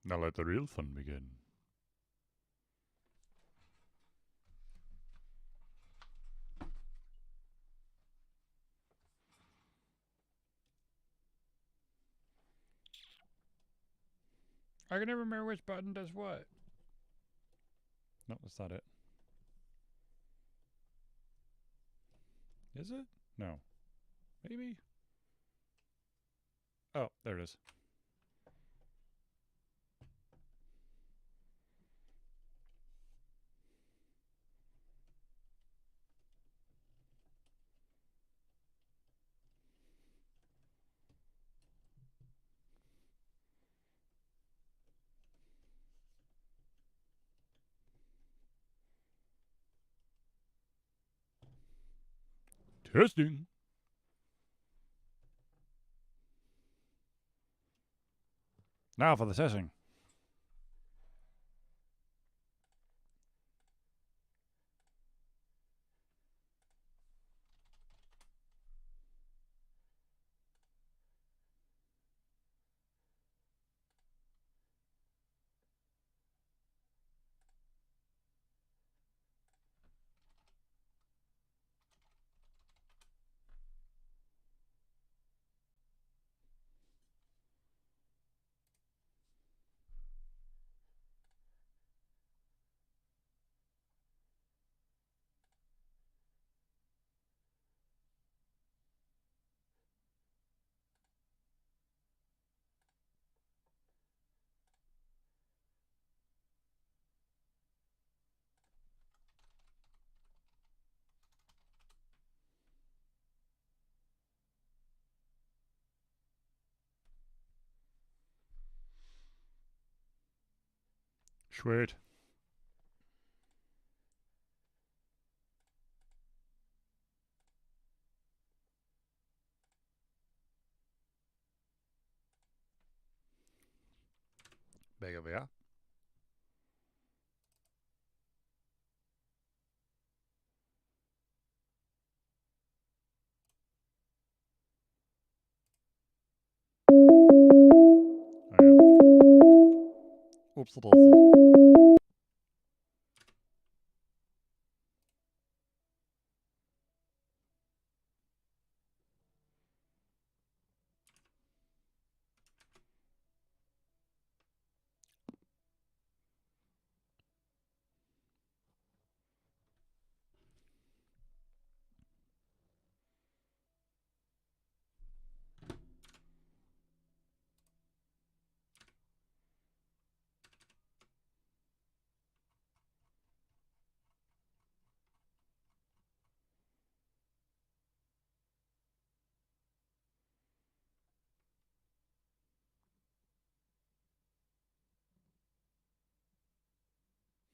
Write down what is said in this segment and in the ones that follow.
Now let the real fun begin. I can never remember which button does what. No, that's not it. Is it? No. Maybe? Oh, there it is. Testing. Now for the testing. Sweet. BGVA. Oops,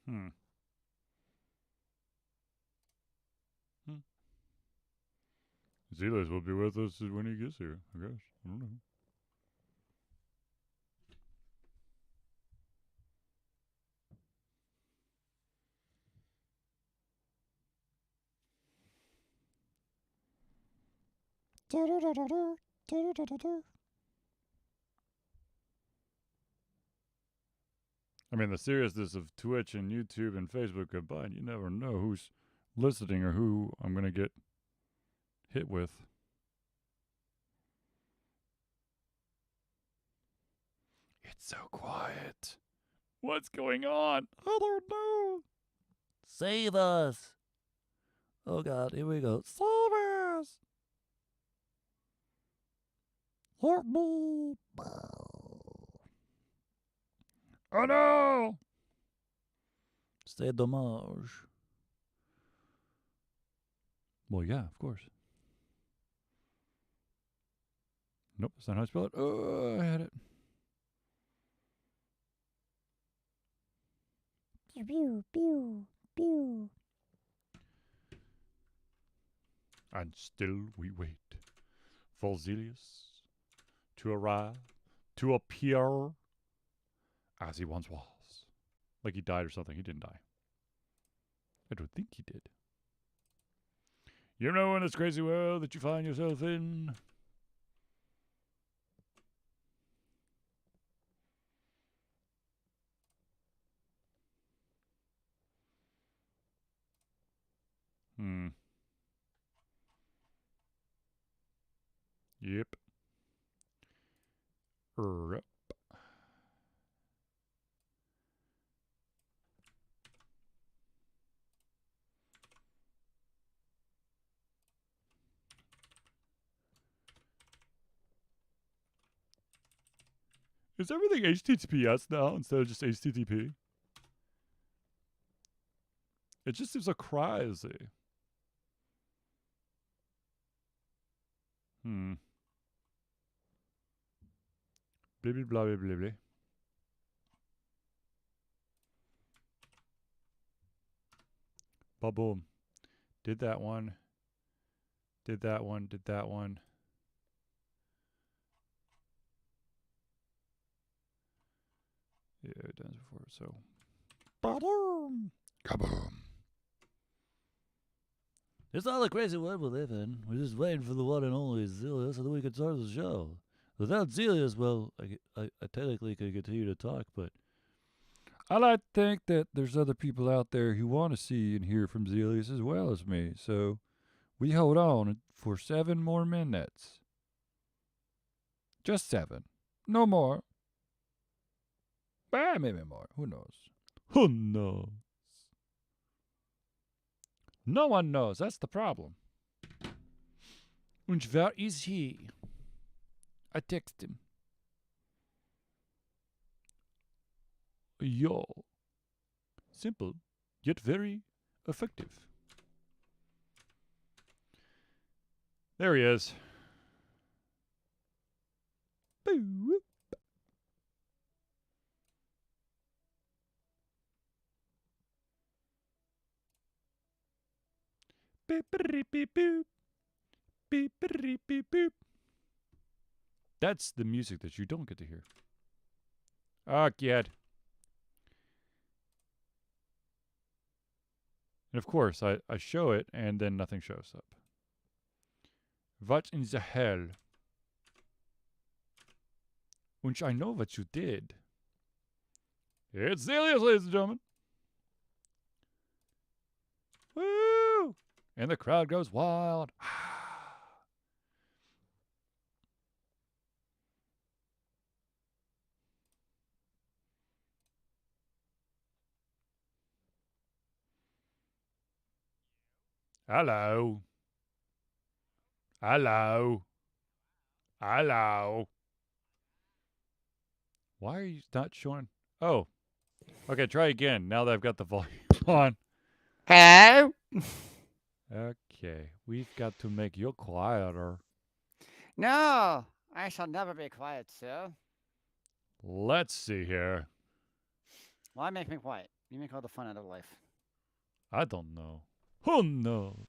Hmm. Zelas will be with us when he gets here, I guess. I don't know. I mean, the seriousness of Twitch and YouTube and Facebook combined, you never know who's listening or who I'm going to get hit with. It's so quiet. What's going on? I don't know. Save us. Oh God, here we go. Save us. Help me. Oh no. C'est dommage. Well, yeah, of course. Nope, that's not how I spell it. Oh, I had it. Pew, pew, pew, pew. And still we wait for Zelius to arrive, to appear as he once was. Like he died or something. He didn't die. I don't think he did. You know, in this crazy world that you find yourself in, Hmm. Yep. Yep. Is everything HTTPS now instead of just HTTP? It just seems so crazy. Hmm. Blah, blah, blah, blah, blah, blah. Ba-boom. Did that one. Did that one. Did that one. Yeah, I've done this before, so. Ba-boom. Kaboom. It's not a crazy world we live in. We're just waiting for the one and only Zelia so that we can start the show. Without Zelius, well, I technically could continue to talk, but I like to think that there's other people out there who want to see and hear from Zelius as well as me, so we hold on for 7 more minutes. Just 7. No more. Maybe more. Who knows? Who knows? No one knows. That's the problem. And where is he? I text him. Yo. Simple, yet very effective. There he is. Boo. That's the music that you don't get to hear. Ah, kid. And of course, I show it, and then nothing shows up. What in the hell? Which I know what you did. It's Zelius, ladies and gentlemen. Woo! And the crowd goes wild. Hello. Hello. Hello. Why are you not showing? Oh. Okay, try again. Now that I've got the volume on. Hello? Okay. We've got to make you quieter. No, I shall never be quiet, sir. Let's see here. Why make me quiet? You make all the fun out of life. I don't know. Who knows?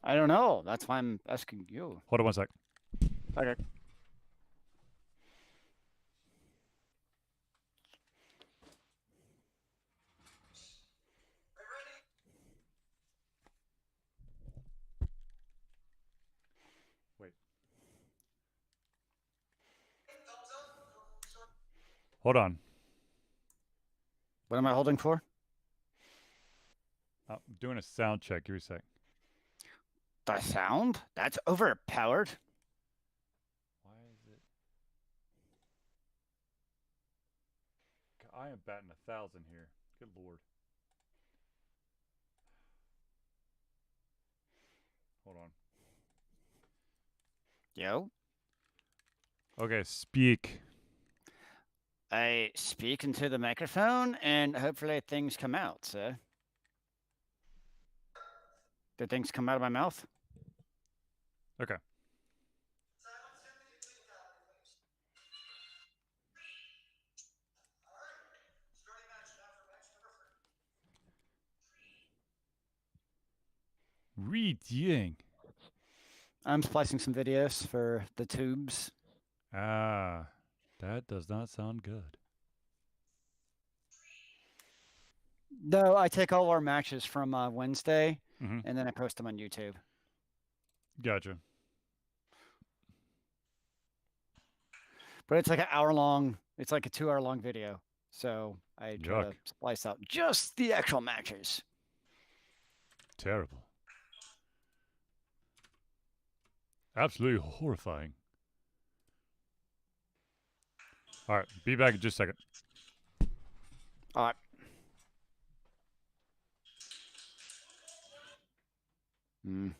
I don't know. That's why I'm asking you. Hold on one sec. Okay. Wait. Hold on. What am I holding for? I'm doing a sound check. Give me a sec. The sound? That's overpowered. Why is it? I am batting 1,000 here. Good lord. Hold on. Yo? Okay, speak. I speak into the microphone and hopefully things come out, sir. Did things come out of my mouth? Okay. Reading. I'm splicing some videos for the tubes. Ah, that does not sound good. No, I take all our matches from Wednesday Mm-hmm. and then I post them on YouTube. Gotcha. But it's like an hour long, it's like a 2-hour long video. So I try to splice out just the actual matches. terrible. Absolutely horrifying. All right, be back in just a second. All right. Mm.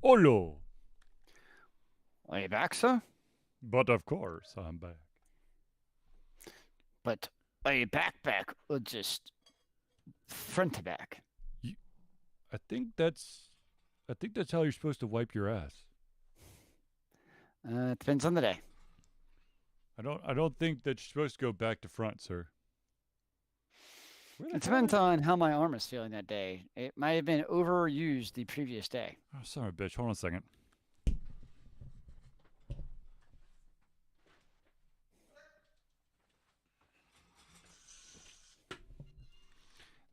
Hello. Are you back, sir? But of course, I'm back. But are you back or just front to back? I think that's how you're supposed to wipe your ass. It depends on the day. I don't think that you're supposed to go back to front, sir. It depends on how my arm is feeling that day. It might have been overused the previous day. Oh, son of a bitch. Hold on a second.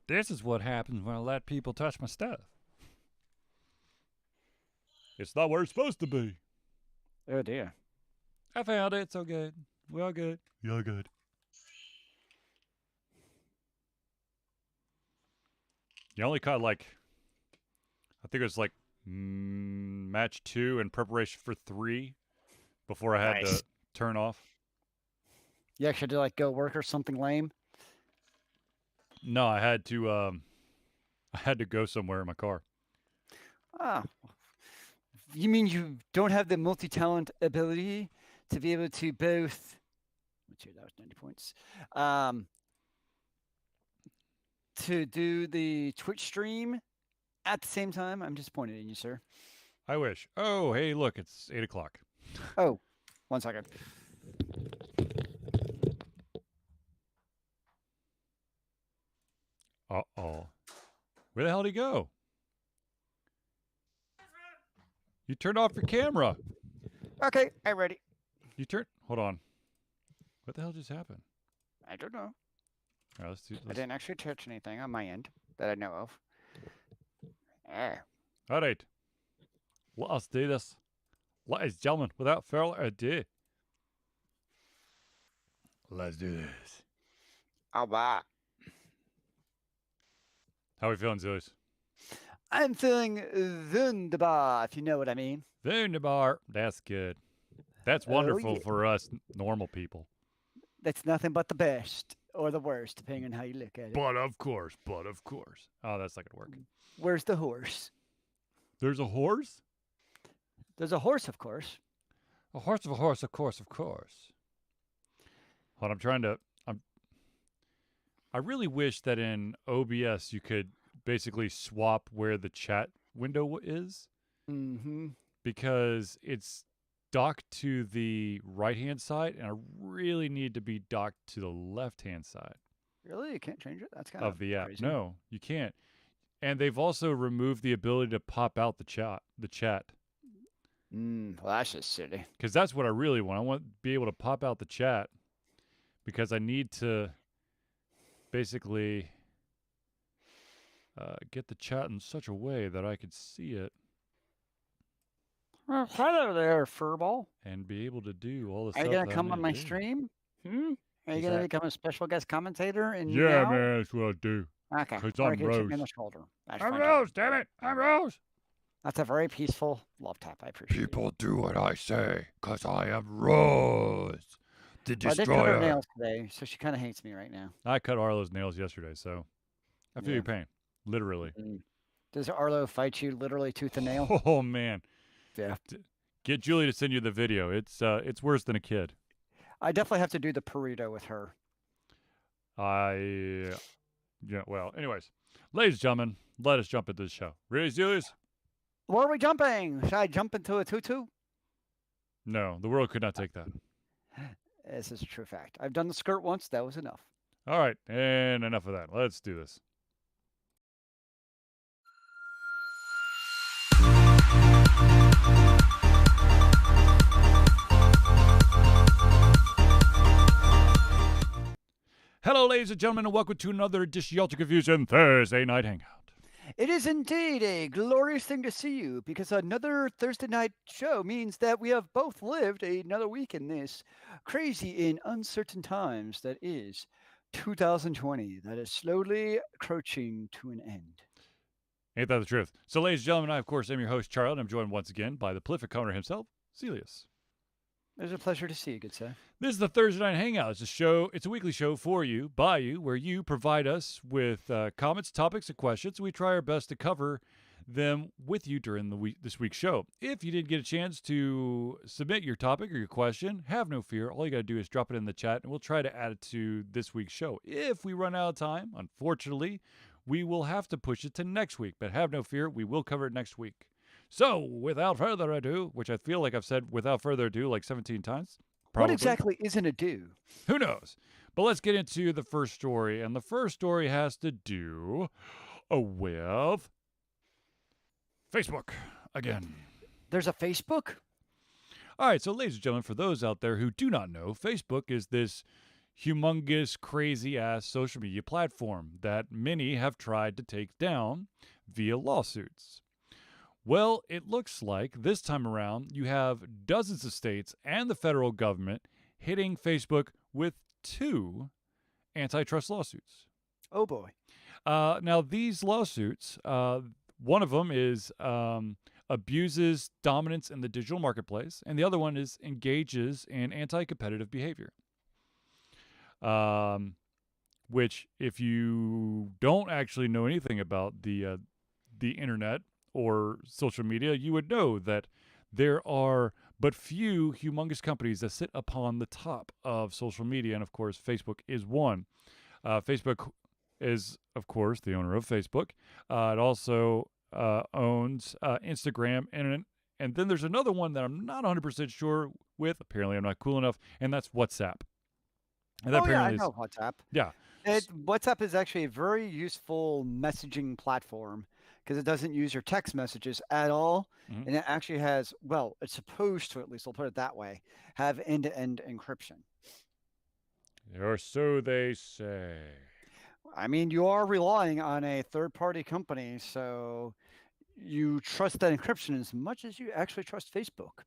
This is what happens when I let people touch my stuff. It's not where it's supposed to be. Oh dear. I found it. It's all good. We all good. You all good. You only caught I think it was match 2 in preparation for 3 before I had to turn off. You actually had to go work or something lame? No, I had to go somewhere in my car. Ah. You mean you don't have the multi-talent ability to be able to both... That was 90 points. To do the Twitch stream at the same time? I'm disappointed in you, sir. I wish. Oh, hey, look, it's 8 o'clock. Oh, 1 second. Uh-oh. Where the hell did he go? You turned off your camera. Okay, I'm ready. Hold on. What the hell just happened? I don't know. All right, I didn't actually touch anything on my end that I know of. All right. Let us do this. Ladies and gentlemen, without further ado, let's do this. All right. How are we feeling, Zeus? I'm feeling wunderbar, if you know what I mean. Wunderbar. That's good. That's wonderful for us normal people. That's nothing but the best or the worst, depending on how you look at it. But of course. Oh, that's not going to work. Where's the horse? There's a horse? There's a horse, of course. A horse of a horse, of course. Hold on, I really wish that in OBS you could basically swap where the chat window is. Mm-hmm. Because it's docked to the right-hand side, and I really need to be docked to the left-hand side. Really? You can't change it? That's kind of the app. crazy. No, you can't. And they've also removed the ability to pop out the chat. Well, that's just silly. Because that's what I really want. I want to be able to pop out the chat because I need to basically get the chat in such a way that I could see it. Well, hello there, furball. And be able to do all the Are stuff. you going to come on my stream? Are you going to become a special guest commentator? Yeah, man, that's what I do. Okay. Because I'm Rose. In the shoulder. I'm Rose, damn it. I'm Rose. That's a very peaceful love tap. I appreciate it. People do what I say because I am Rose, the destroyer. I did cut her nails today, so she kind of hates me right now. I cut Arlo's nails yesterday, so I feel your pain. Literally. Does Arlo fight you literally tooth and nail? Oh, man. Yeah. Get Julie to send you the video. It's worse than a kid. I definitely have to do the burrito with her. Well, anyways, ladies and gentlemen, let us jump into the show. Ready, Julius? Where are we jumping? Should I jump into a tutu? No, the world could not take that. This is a true fact. I've done the skirt once. That was enough. All right, and enough of that. Let's do this. Hello, ladies and gentlemen, and welcome to another edition of Ultra Confusion Thursday Night Hangout. It is indeed a glorious thing to see you, because another Thursday night show means that we have both lived another week in this crazy and uncertain times that is 2020, that is slowly approaching to an end. Ain't that the truth? So, ladies and gentlemen, I, of course, am your host, Charlie, and I'm joined once again by the prolific owner himself, Celius. It was a pleasure to see you, good sir. This is the Thursday Night Hangout. It's a show. It's a weekly show for you, by you, where you provide us with comments, topics, and questions. We try our best to cover them with you during this week's show. If you didn't get a chance to submit your topic or your question, have no fear. All you got to do is drop it in the chat, and we'll try to add it to this week's show. If we run out of time, unfortunately, we will have to push it to next week. But have no fear, we will cover it next week. So, without further ado, which I feel like I've said without further ado like 17 times. Probably. What exactly is an ado? Who knows? But let's get into the first story. And the first story has to do with Facebook again. There's a Facebook? All right, so ladies and gentlemen, for those out there who do not know, Facebook is this humongous, crazy-ass social media platform that many have tried to take down via lawsuits. Well, it looks like this time around you have dozens of states and the federal government hitting Facebook with 2 antitrust lawsuits. Oh, boy. Now, these lawsuits, one of them is abuses dominance in the digital marketplace, and the other one is engages in anti-competitive behavior. Which, if you don't actually know anything about the internet, or social media, you would know that there are but few humongous companies that sit upon the top of social media, and of course, Facebook is one. Facebook is, of course, the owner of Facebook. It also owns Instagram, and then there's another one that I'm not 100% sure with. Apparently, I'm not cool enough, and that's WhatsApp. And that I know WhatsApp. Yeah. WhatsApp is actually a very useful messaging platform, because it doesn't use your text messages at all. Mhm. And it actually has, well, it's supposed to, at least I'll put it that way, have end-to-end encryption. Or so they say. I mean, you are relying on a third-party company, so you trust that encryption as much as you actually trust Facebook.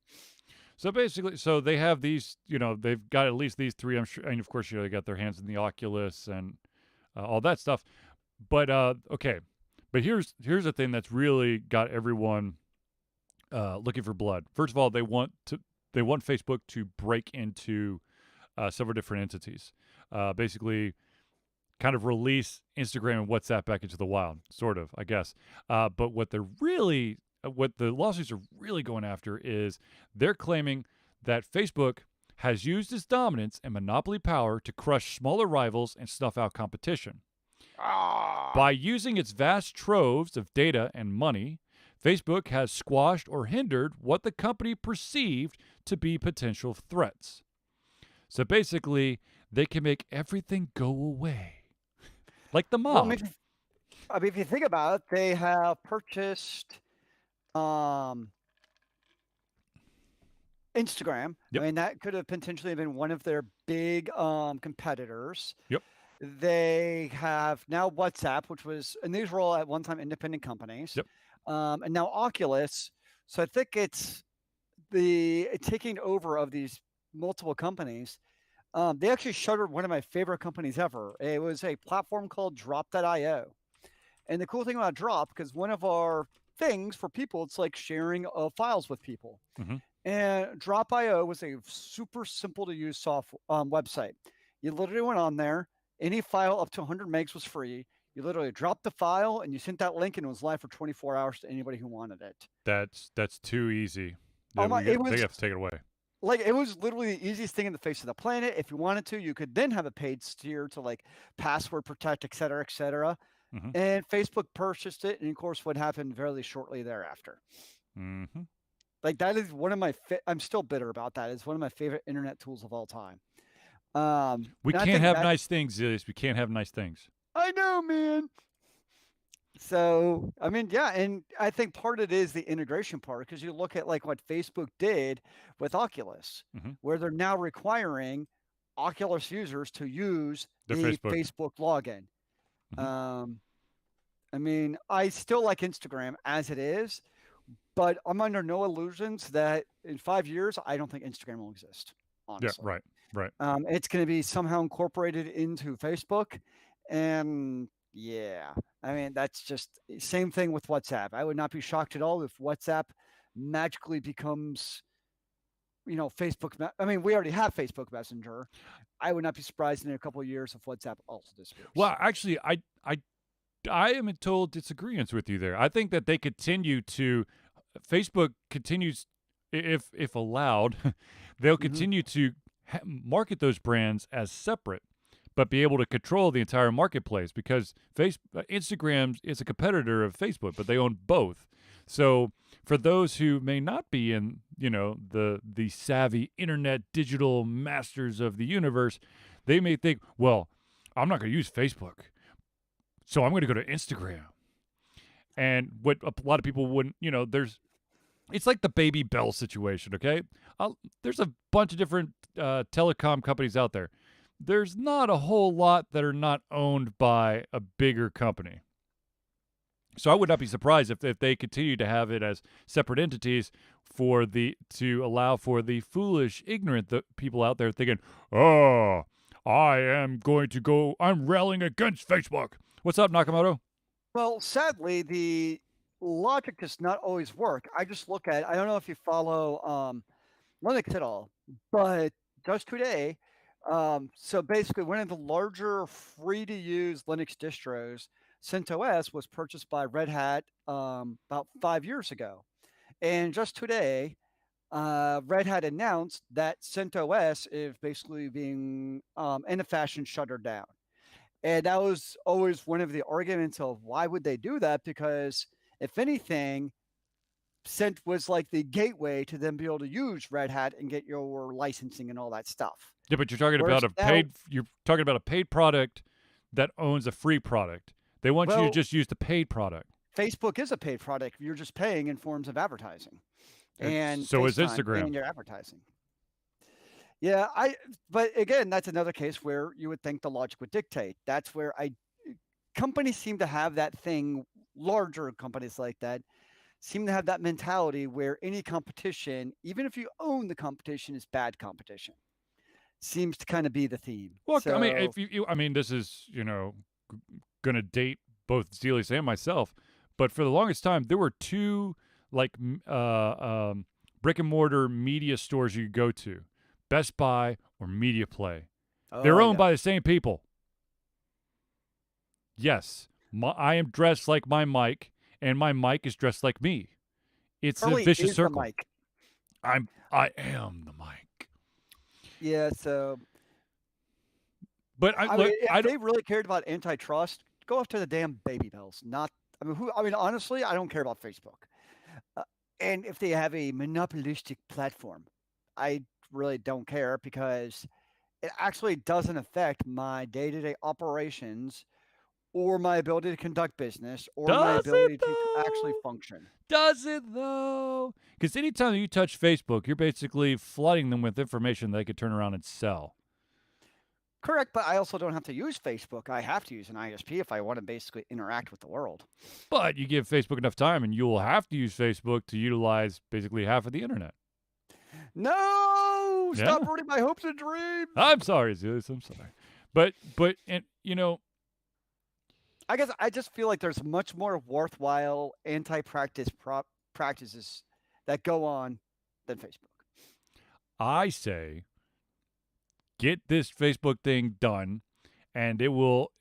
So basically, so they have these, they've got at least these 3, I'm sure, and of course, they got their hands in the Oculus and all that stuff. But, okay. But here's the thing that's really got everyone looking for blood. First of all, they want Facebook to break into several different entities, basically, kind of release Instagram and WhatsApp back into the wild, sort of, I guess. But what the lawsuits are really going after is they're claiming that Facebook has used its dominance and monopoly power to crush smaller rivals and snuff out competition. By using its vast troves of data and money, Facebook has squashed or hindered what the company perceived to be potential threats. So basically, they can make everything go away. Like the mob. Well, if you think about it, they have purchased Instagram. Yep. I mean, that could have potentially been one of their big competitors. Yep. They have now WhatsApp, and these were all at one time independent companies. Yep. And now Oculus. So I think it's the taking over of these multiple companies. They actually shuttered one of my favorite companies ever. It was a platform called Drop.io. And the cool thing about Drop, because one of our things for people, it's like sharing files with people. Mm-hmm. And Drop.io was a super simple to use website. You literally went on there. Any file up to 100 megs was free. You literally dropped the file and you sent that link, and it was live for 24 hours to anybody who wanted it. That's too easy. They have to take it away. like it was literally the easiest thing in the face of the planet. If you wanted to, you could then have a paid tier to like password protect, et cetera, et cetera. Mm-hmm. And Facebook purchased it, and of course, what happened very shortly thereafter. Mm-hmm. Like that is one of my. I'm still bitter about that. It's one of my favorite internet tools of all time. We And I can't think have that nice things, Zilius. We can't have nice things. I know, man. So, I mean, yeah, and I think part of it is the integration part because you look at like what Facebook did with Oculus, Mm-hmm. where they're now requiring Oculus users to use Their the Facebook. Facebook login. Mhm. I mean, I still like Instagram as it is, but I'm under no illusions that in 5 years, I don't think Instagram will exist, Yeah, honestly. right. It's going to be somehow incorporated into Facebook. And yeah, I mean, that's just same thing with WhatsApp. I would not be shocked at all if WhatsApp magically becomes, Facebook. I mean, we already have Facebook Messenger. I would not be surprised in a couple of years if WhatsApp also disappears. Well, actually, I am in total disagreement with you there. I think that they continue to, Facebook continues, if allowed, they'll Mhm. continue to market those brands as separate, but be able to control the entire marketplace because Instagram is a competitor of Facebook, but they own both. So for those who may not be in, the savvy internet digital masters of the universe, they may think, well, I'm not going to use Facebook, so I'm going to go to Instagram. And what a lot of people wouldn't, it's like the Baby Bell situation, okay? There's a bunch of different telecom companies out there. There's not a whole lot that are not owned by a bigger company. So I would not be surprised if they continue to have it as separate entities to allow for the foolish, ignorant people out there thinking, oh, I'm railing against Facebook. What's up, Nakamoto? Well, sadly, the logic does not always work. I just look at, I don't know if you follow Linux at all, but just today, so basically, one of the larger free to use Linux distros, CentOS, was purchased by Red Hat about 5 years ago. And just today, Red Hat announced that CentOS is basically being, in a fashion, shuttered down. And that was always one of the arguments of why would they do that? Because if anything, Cent was like the gateway to them be able to use Red Hat and get your licensing and all that stuff. Yeah, but you're talking Whereas about now, you're talking about a paid product that owns a free product. They want you to well, just use the paid product. Facebook is a paid product. You're just paying in forms of advertising and So is FaceTime Instagram. and your advertising. Yeah, but again, that's another case where you would think the logic would dictate. That's where companies seem to have that thing, larger companies like that seem to have that mentality where any competition, even if you own the competition, is bad competition. Seems to kind of be the theme. Well, So, I mean, if I mean, this is going to date both Zelius and myself, but for the longest time, there were two like brick and mortar media stores you could go to, Best Buy or Media Play. They're owned by the same people. Yes, I am dressed like my mic, and my mic is dressed like me. It's Charlie a vicious is circle. the mic. I am the mic. Yeah, so But I look, mean, if I don't. they really cared about antitrust, go after the damn Baby Bells. Not, I mean, honestly, I don't care about Facebook. Uh, and if they have a monopolistic platform, I really don't care because it actually doesn't affect my day-to-day operations or my ability to conduct business or my Does ability it to actually though? function. Does it though? Because anytime you touch Facebook, you're basically flooding them with information they could turn around and sell. Correct, but I also don't have to use Facebook. I have to use an ISP if I want to basically interact with the world. But you give Facebook enough time, and you'll have to use Facebook to utilize basically half of the internet. No, Yeah. stop ruining my hopes and dreams. I'm sorry, Zeus. I'm sorry. But and I guess I just feel like there's much more worthwhile practices that go on than Facebook. I say get this Facebook thing done, and it will.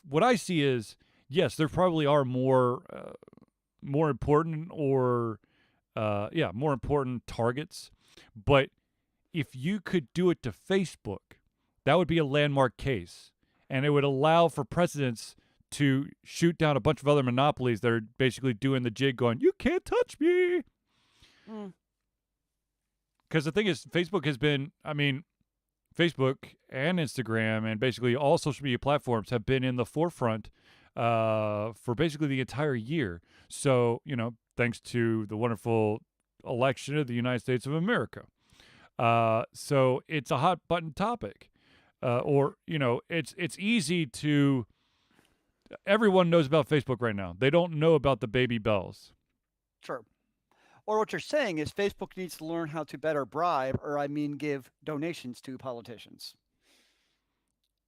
What I see is, yes, there probably are more important or more important targets. But if you could do it to Facebook, that would be a landmark case, and it would allow for presidents to shoot down a bunch of other monopolies that are basically doing the jig, going, "You can't touch me." Because the thing is, Facebook has been, Facebook and Instagram and basically all social media platforms have been in the forefront for basically the entire year. So, thanks to the wonderful election of the United States of America. So it's a hot button topic. It's easy to, everyone knows about Facebook right now. They don't know about the baby bells. Sure. Or what you're saying is Facebook needs to learn how to better bribe, or give donations to politicians.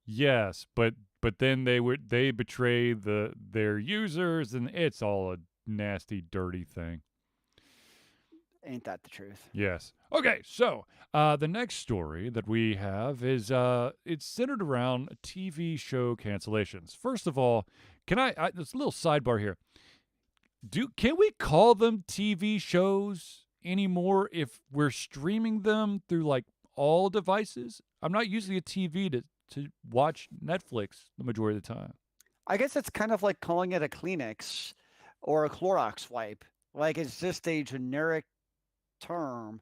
Yes, but then they betray their users, and it's all a nasty, dirty thing. Ain't that the truth? Yes. Okay, so the next story that we have is it's centered around TV show cancellations. First of all, there's a little sidebar here. Can we call them TV shows anymore if we're streaming them through like all devices? I'm not using a TV to watch Netflix the majority of the time. I guess it's kind of like calling it a Kleenex or a Clorox wipe. Like it's just a generic term,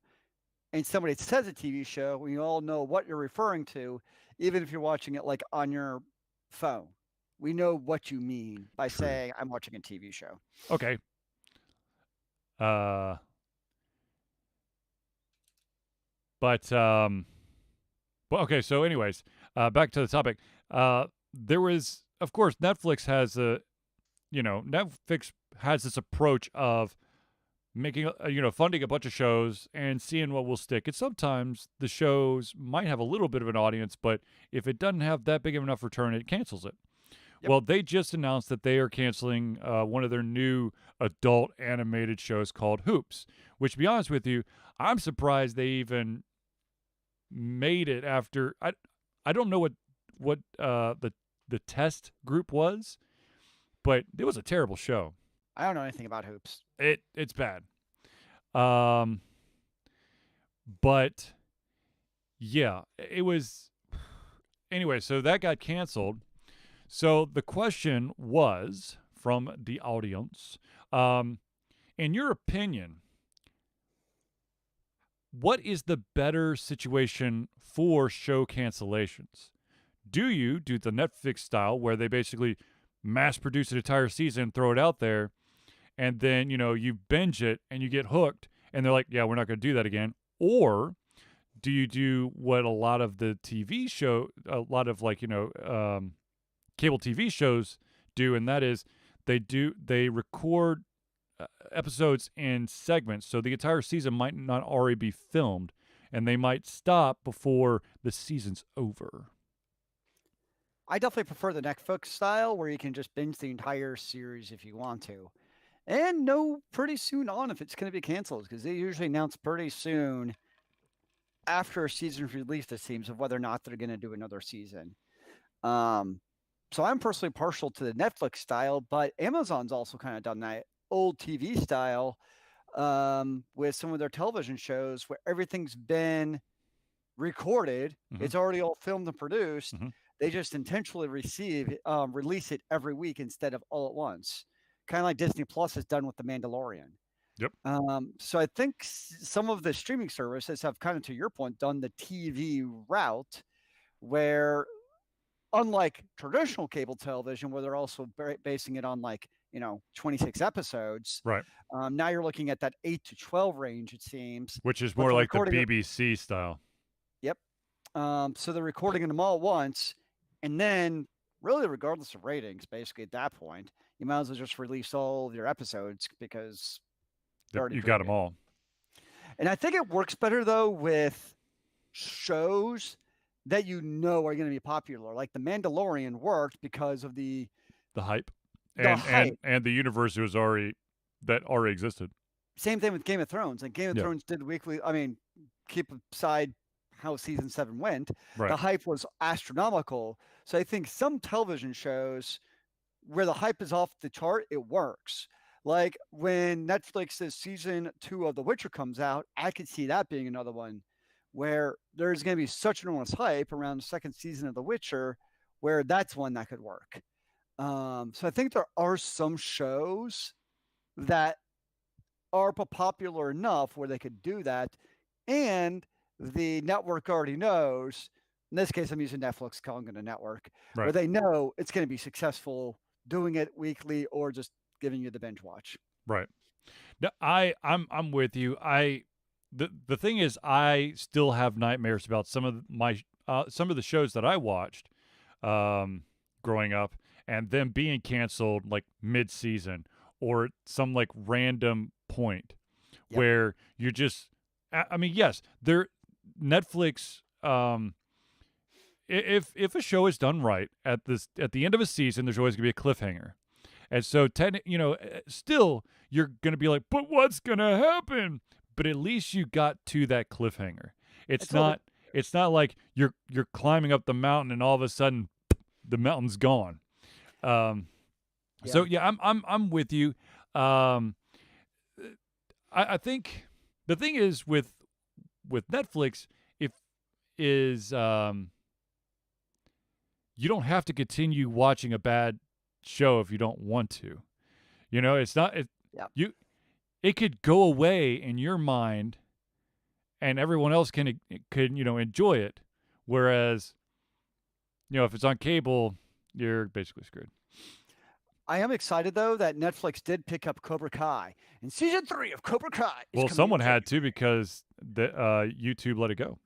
and somebody says a TV show, we all know what you're referring to, even if you're watching it like on your phone. We know what you mean by saying I'm watching a TV show. Okay. Okay, so anyways, back to the topic. There was, of course, Netflix has this approach of making, funding a bunch of shows and seeing what will stick. And sometimes the shows might have a little bit of an audience, but if it doesn't have that big of enough return, it cancels it. Yep. Well, they just announced that they are canceling one of their new adult animated shows called Hoops, which, to be honest with you, I'm surprised they even made it after. I don't know what the test group was, but it was a terrible show. I don't know anything about Hoops. It's bad. But yeah, it was. Anyway, so that got canceled. So the question was from the audience, in your opinion, what is the better situation for show cancellations? Do you do the Netflix style where they basically mass produce an entire season, throw it out there, and then, you binge it and you get hooked and they're like, yeah, we're not going to do that again? Or do you do what a lot of the TV show, a lot of cable TV shows do, and that is they record episodes in segments, so the entire season might not already be filmed, and they might stop before the season's over. I definitely prefer the Netflix style where you can just binge the entire series if you want to, and know pretty soon on if it's going to be canceled, because they usually announce pretty soon after a season's release, it seems, of whether or not they're going to do another season. So I'm personally partial to the Netflix style, but Amazon's also kind of done that old TV style with some of their television shows where everything's been recorded. Mm-hmm. It's already all filmed and produced. Mm-hmm. They just intentionally release it every week instead of all at once. Kind of like Disney Plus has done with The Mandalorian. Yep. So I think some of the streaming services have kind of, to your point, done the TV route where, unlike traditional cable television, where they're also basing it on 26 episodes. Right. Now you're looking at that 8 to 12 range, it seems. Which is more like the BBC style. Yep. So they're recording them all at once. And then, really, regardless of ratings, basically at that point, you might as well just release all of your episodes because you got them all. And I think it works better, though, with shows that are going to be popular. Like The Mandalorian worked because of the hype. And the universe already existed. Same thing with Game of Thrones. And Game of Thrones did weekly. Keep aside how season 7 went. Right. The hype was astronomical. So I think some television shows where the hype is off the chart, it works. Like when Netflix's season 2 of The Witcher comes out, I could see that being another one where there's going to be such enormous hype around the second season of The Witcher, where that's one that could work. So I think there are some shows that are popular enough where they could do that, and the network already knows. In this case, I'm using Netflix, calling it a network, where Right. they know it's going to be successful doing it weekly or just giving you the binge watch. Right. No, I'm with you. The thing is, I still have nightmares about some of the shows that I watched growing up, and them being canceled like mid-season or at some like random point Yep. where you just. I mean, yes, there Netflix. If a show is done right at the end of a season, there's always gonna be a cliffhanger. And so, still, you're going to be like, but what's going to happen? But at least you got to that cliffhanger. It's not like you're climbing up the mountain and all of a sudden the mountain's gone. So yeah, I'm with you. I think the thing is with Netflix, you don't have to continue watching a bad show if you don't want to. It's not it could go away in your mind and everyone else can enjoy it, whereas if it's on cable, you're basically screwed. I am excited though that Netflix did pick up Cobra Kai, and season 3 of Cobra Kai. Well, someone had to, because the YouTube let it go.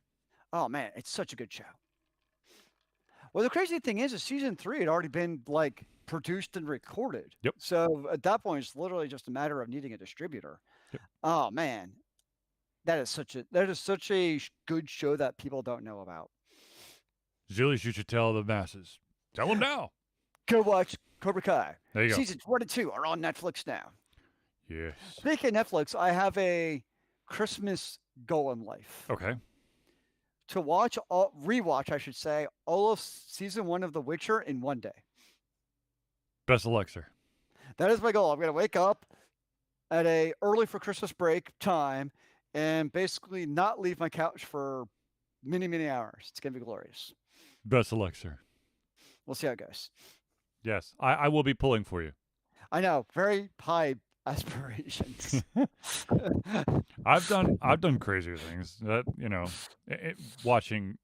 Oh man, it's such a good show. Well, the crazy thing is season 3 had already been like produced and recorded. Yep. So at that point, it's literally just a matter of needing a distributor. Yep. Oh man, that is such a good show that people don't know about. Julius, you should tell the masses. Tell them now. Go watch Cobra Kai. There you go. Seasons 1 and 2 are on Netflix now. Yes. Speaking of Netflix, I have a Christmas goal in life. Okay. To rewatch, I should say, all of season 1 of The Witcher in one day. Best of luck, sir. That is my goal. I'm going to wake up at a early for Christmas break time and basically not leave my couch for many, many hours. It's going to be glorious. Best of luck, sir. We'll see how it goes. Yes, I will be pulling for you. I know, very high aspirations. I've done crazier things that watching,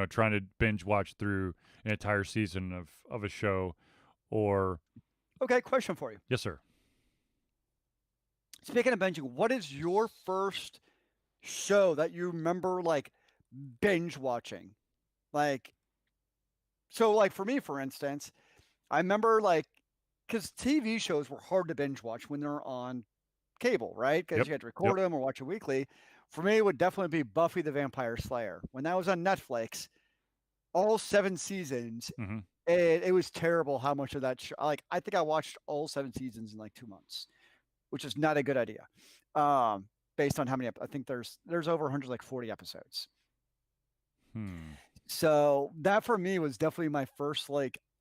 trying to binge watch through an entire season of a show, or. Okay, question for you. Yes, sir. Speaking of binging, what is your first show that you remember like binge watching? So for me, for instance, I remember because TV shows were hard to binge watch when they're on cable, right? Because you had to record them or watch it weekly. For me, it would definitely be Buffy the Vampire Slayer. When that was on Netflix, all 7 seasons, Mm-hmm. it was terrible how much of that show. I think I watched all 7 seasons in 2 months, which is not a good idea. Based on how many, I think there's over 140 episodes. So that for me was definitely my first,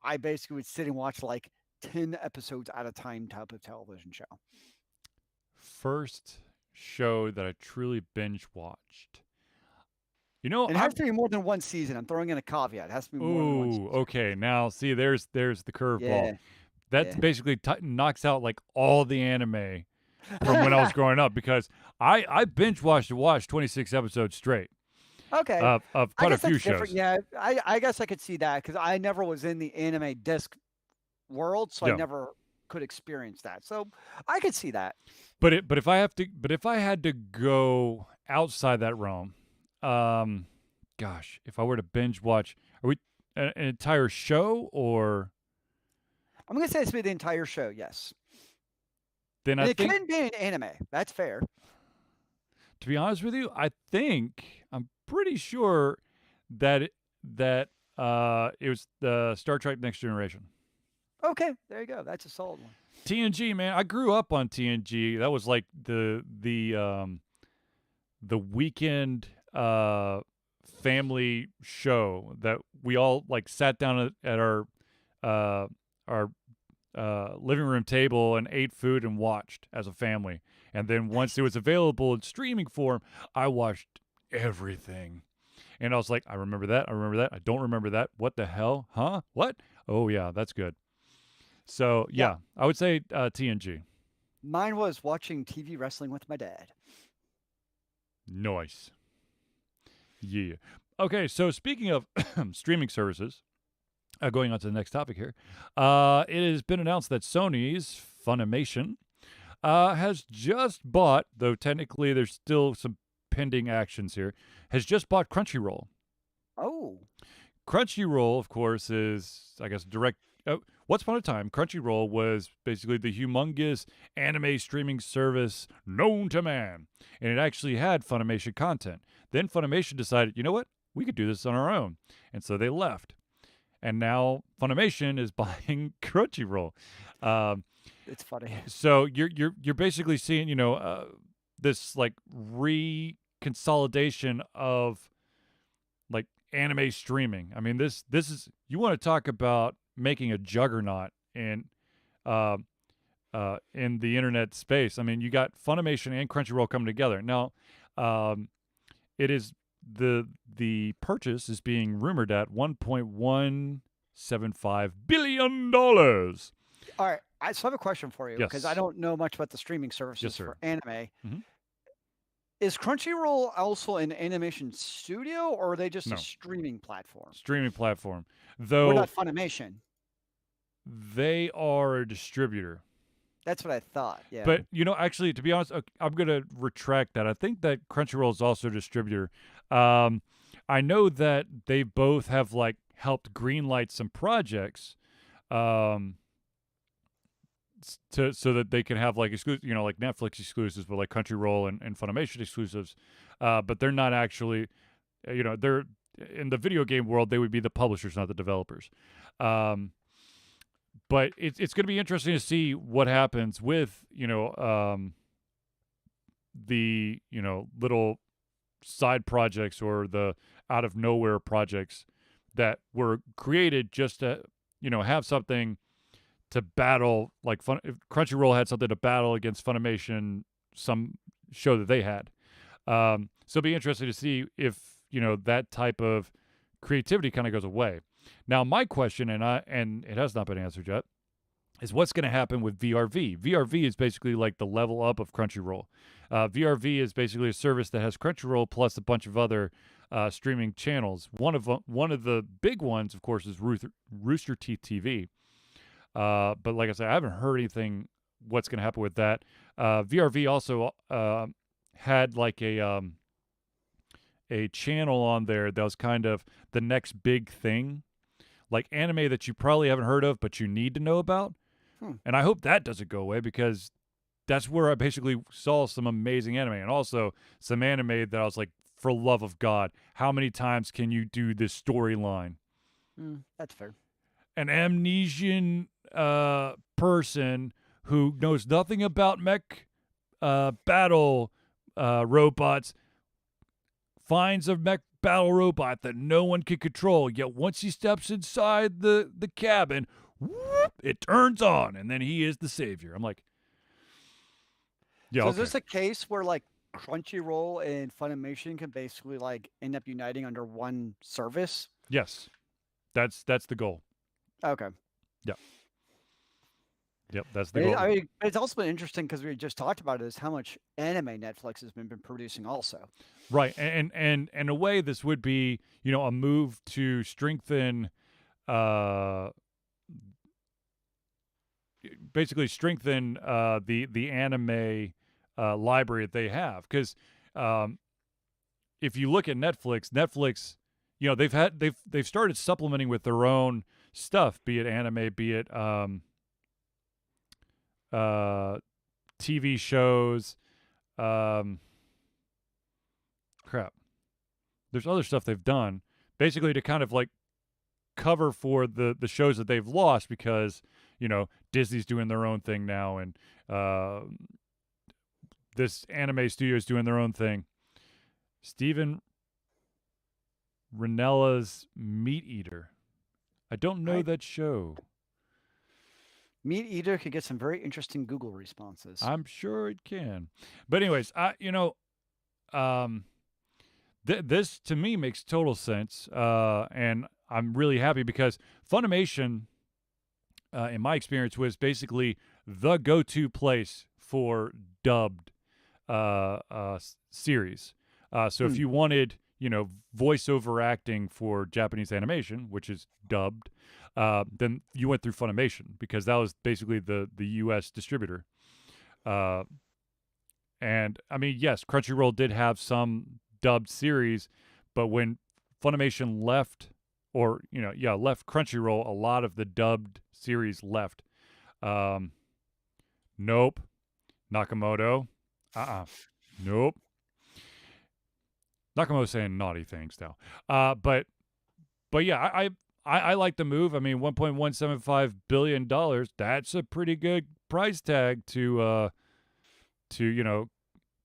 I basically would sit and watch 10 episodes at a time type of television show. First show that I truly binge watched. It has to be more than one season. I'm throwing in a caveat. It has to be more than one season. Okay. Now, see, there's the curveball. Yeah. That basically knocks out all the anime from when I was growing up, because I binge watched 26 episodes straight. Okay. Of quite a few shows. Yeah, I guess I could see that, because I never was in the anime disc world, so I never could experience that. So I could see that. But if I had to go outside that realm, gosh, if I were to binge watch, are we an entire show, or? I'm going to say it's be the entire show, yes. Then it can be an anime. That's fair. To be honest with you, I'm pretty sure that it was the Star Trek Next Generation. Okay, there you go. That's a solid one. TNG, man. I grew up on TNG. That was like the weekend family show that we all sat down at our living room table and ate food and watched as a family. And then once it was available in streaming form, I watched everything. And I was like, I remember that. I remember that. I don't remember that. What the hell? Huh? What? Oh, yeah, that's good. So, yeah, I would say TNG. Mine was watching TV wrestling with my dad. Nice. Yeah. Okay, so speaking of streaming services, going on to the next topic here, it has been announced that Sony's Funimation has just bought, though technically there's still some pending actions here, has just bought Crunchyroll. Oh. Crunchyroll, of course, is, I guess, direct. Once upon a time, Crunchyroll was basically the humongous anime streaming service known to man, and it actually had Funimation content. Then Funimation decided, you know what? We could do this on our own. And so they left. And now Funimation is buying Crunchyroll. It's funny. So you're basically seeing, you know, this like reconsolidation of like anime streaming. I mean, this is, you want to talk about making a juggernaut in the internet space. I mean, you got Funimation and Crunchyroll coming together. Now, it is the purchase is being rumored at $1.175 billion. All right. So I have a question for you because Yes. I don't know much about the streaming services Yes, sir. for anime. Mhm. Is Crunchyroll also an animation studio, or are they just No. a streaming platform? Streaming platform. We're Though not Funimation. they are a distributor. That's what I thought. Yeah. But, you know, actually, to be honest, I'm going to retract that. I think that Crunchyroll is also a distributor. I know that they both have, like, helped greenlight some projects so that they can have, like, you know, like Netflix exclusives, but like Crunchyroll and Funimation exclusives. But they're not actually, you know, they're in the video game world, they would be the publishers, not the developers. But it's going to be interesting to see what happens with, you know, the, you know, little side projects or the out of nowhere projects that were created just to, you know, have something to battle. Like if Crunchyroll had something to battle against Funimation, some show that they had. So it'll be interesting to see if, you know, that type of creativity kind of goes away. Now, my question, and it has not been answered yet, is what's going to happen with VRV. VRV is basically like the level up of Crunchyroll. VRV is basically a service that has Crunchyroll plus a bunch of other streaming channels. One of the big ones, of course, is Rooster Teeth TV. But like I said, I haven't heard anything what's going to happen with that. VRV also had like a channel on there that was kind of the next big thing, like anime that you probably haven't heard of but you need to know about. And I hope that doesn't go away, because that's where I basically saw some amazing anime, and also some anime that I was like, for love of God, how many times can you do this storyline? That's fair. An amnesian person who knows nothing about mech battle robots finds a mech battle robot that no one can control, yet once he steps inside the cabin, whoop, it turns on, and then he is the savior. I'm like, yeah, So okay. is this a case where like Crunchyroll and Funimation can basically like end up uniting under one service? Yes, that's the goal. Okay. Yep, that's the goal. I mean, it's also been interesting because we just talked about it, is how much anime Netflix has been producing also. Right, and in a way, this would be, you know, a move to strengthen, basically strengthen the anime library that they have, because if you look at Netflix, you know, they've started supplementing with their own stuff, be it anime, be it TV shows, crap. There's other stuff they've done basically to kind of like cover for the shows that they've lost, because, you know, Disney's doing their own thing now, and this anime studio is doing their own thing. Steven Ranella's Meat Eater. I don't know that show. Meat Eater could get some very interesting Google responses. I'm sure it can. But anyways, um, this to me makes total sense, and I'm really happy because Funimation, in my experience, was basically the go-to place for dubbed series. So if Hmm. you wanted, voiceover acting for Japanese animation, which is dubbed, then you went through Funimation because that was basically the U.S. distributor. And I mean, yes, Crunchyroll did have some dubbed series, but when Funimation left, left Crunchyroll, a lot of the dubbed series left. Nope. Nakamoto. Nope. Nakamoto's saying naughty things now. But yeah, I like the move. I mean, $1.175 billion. That's a pretty good price tag to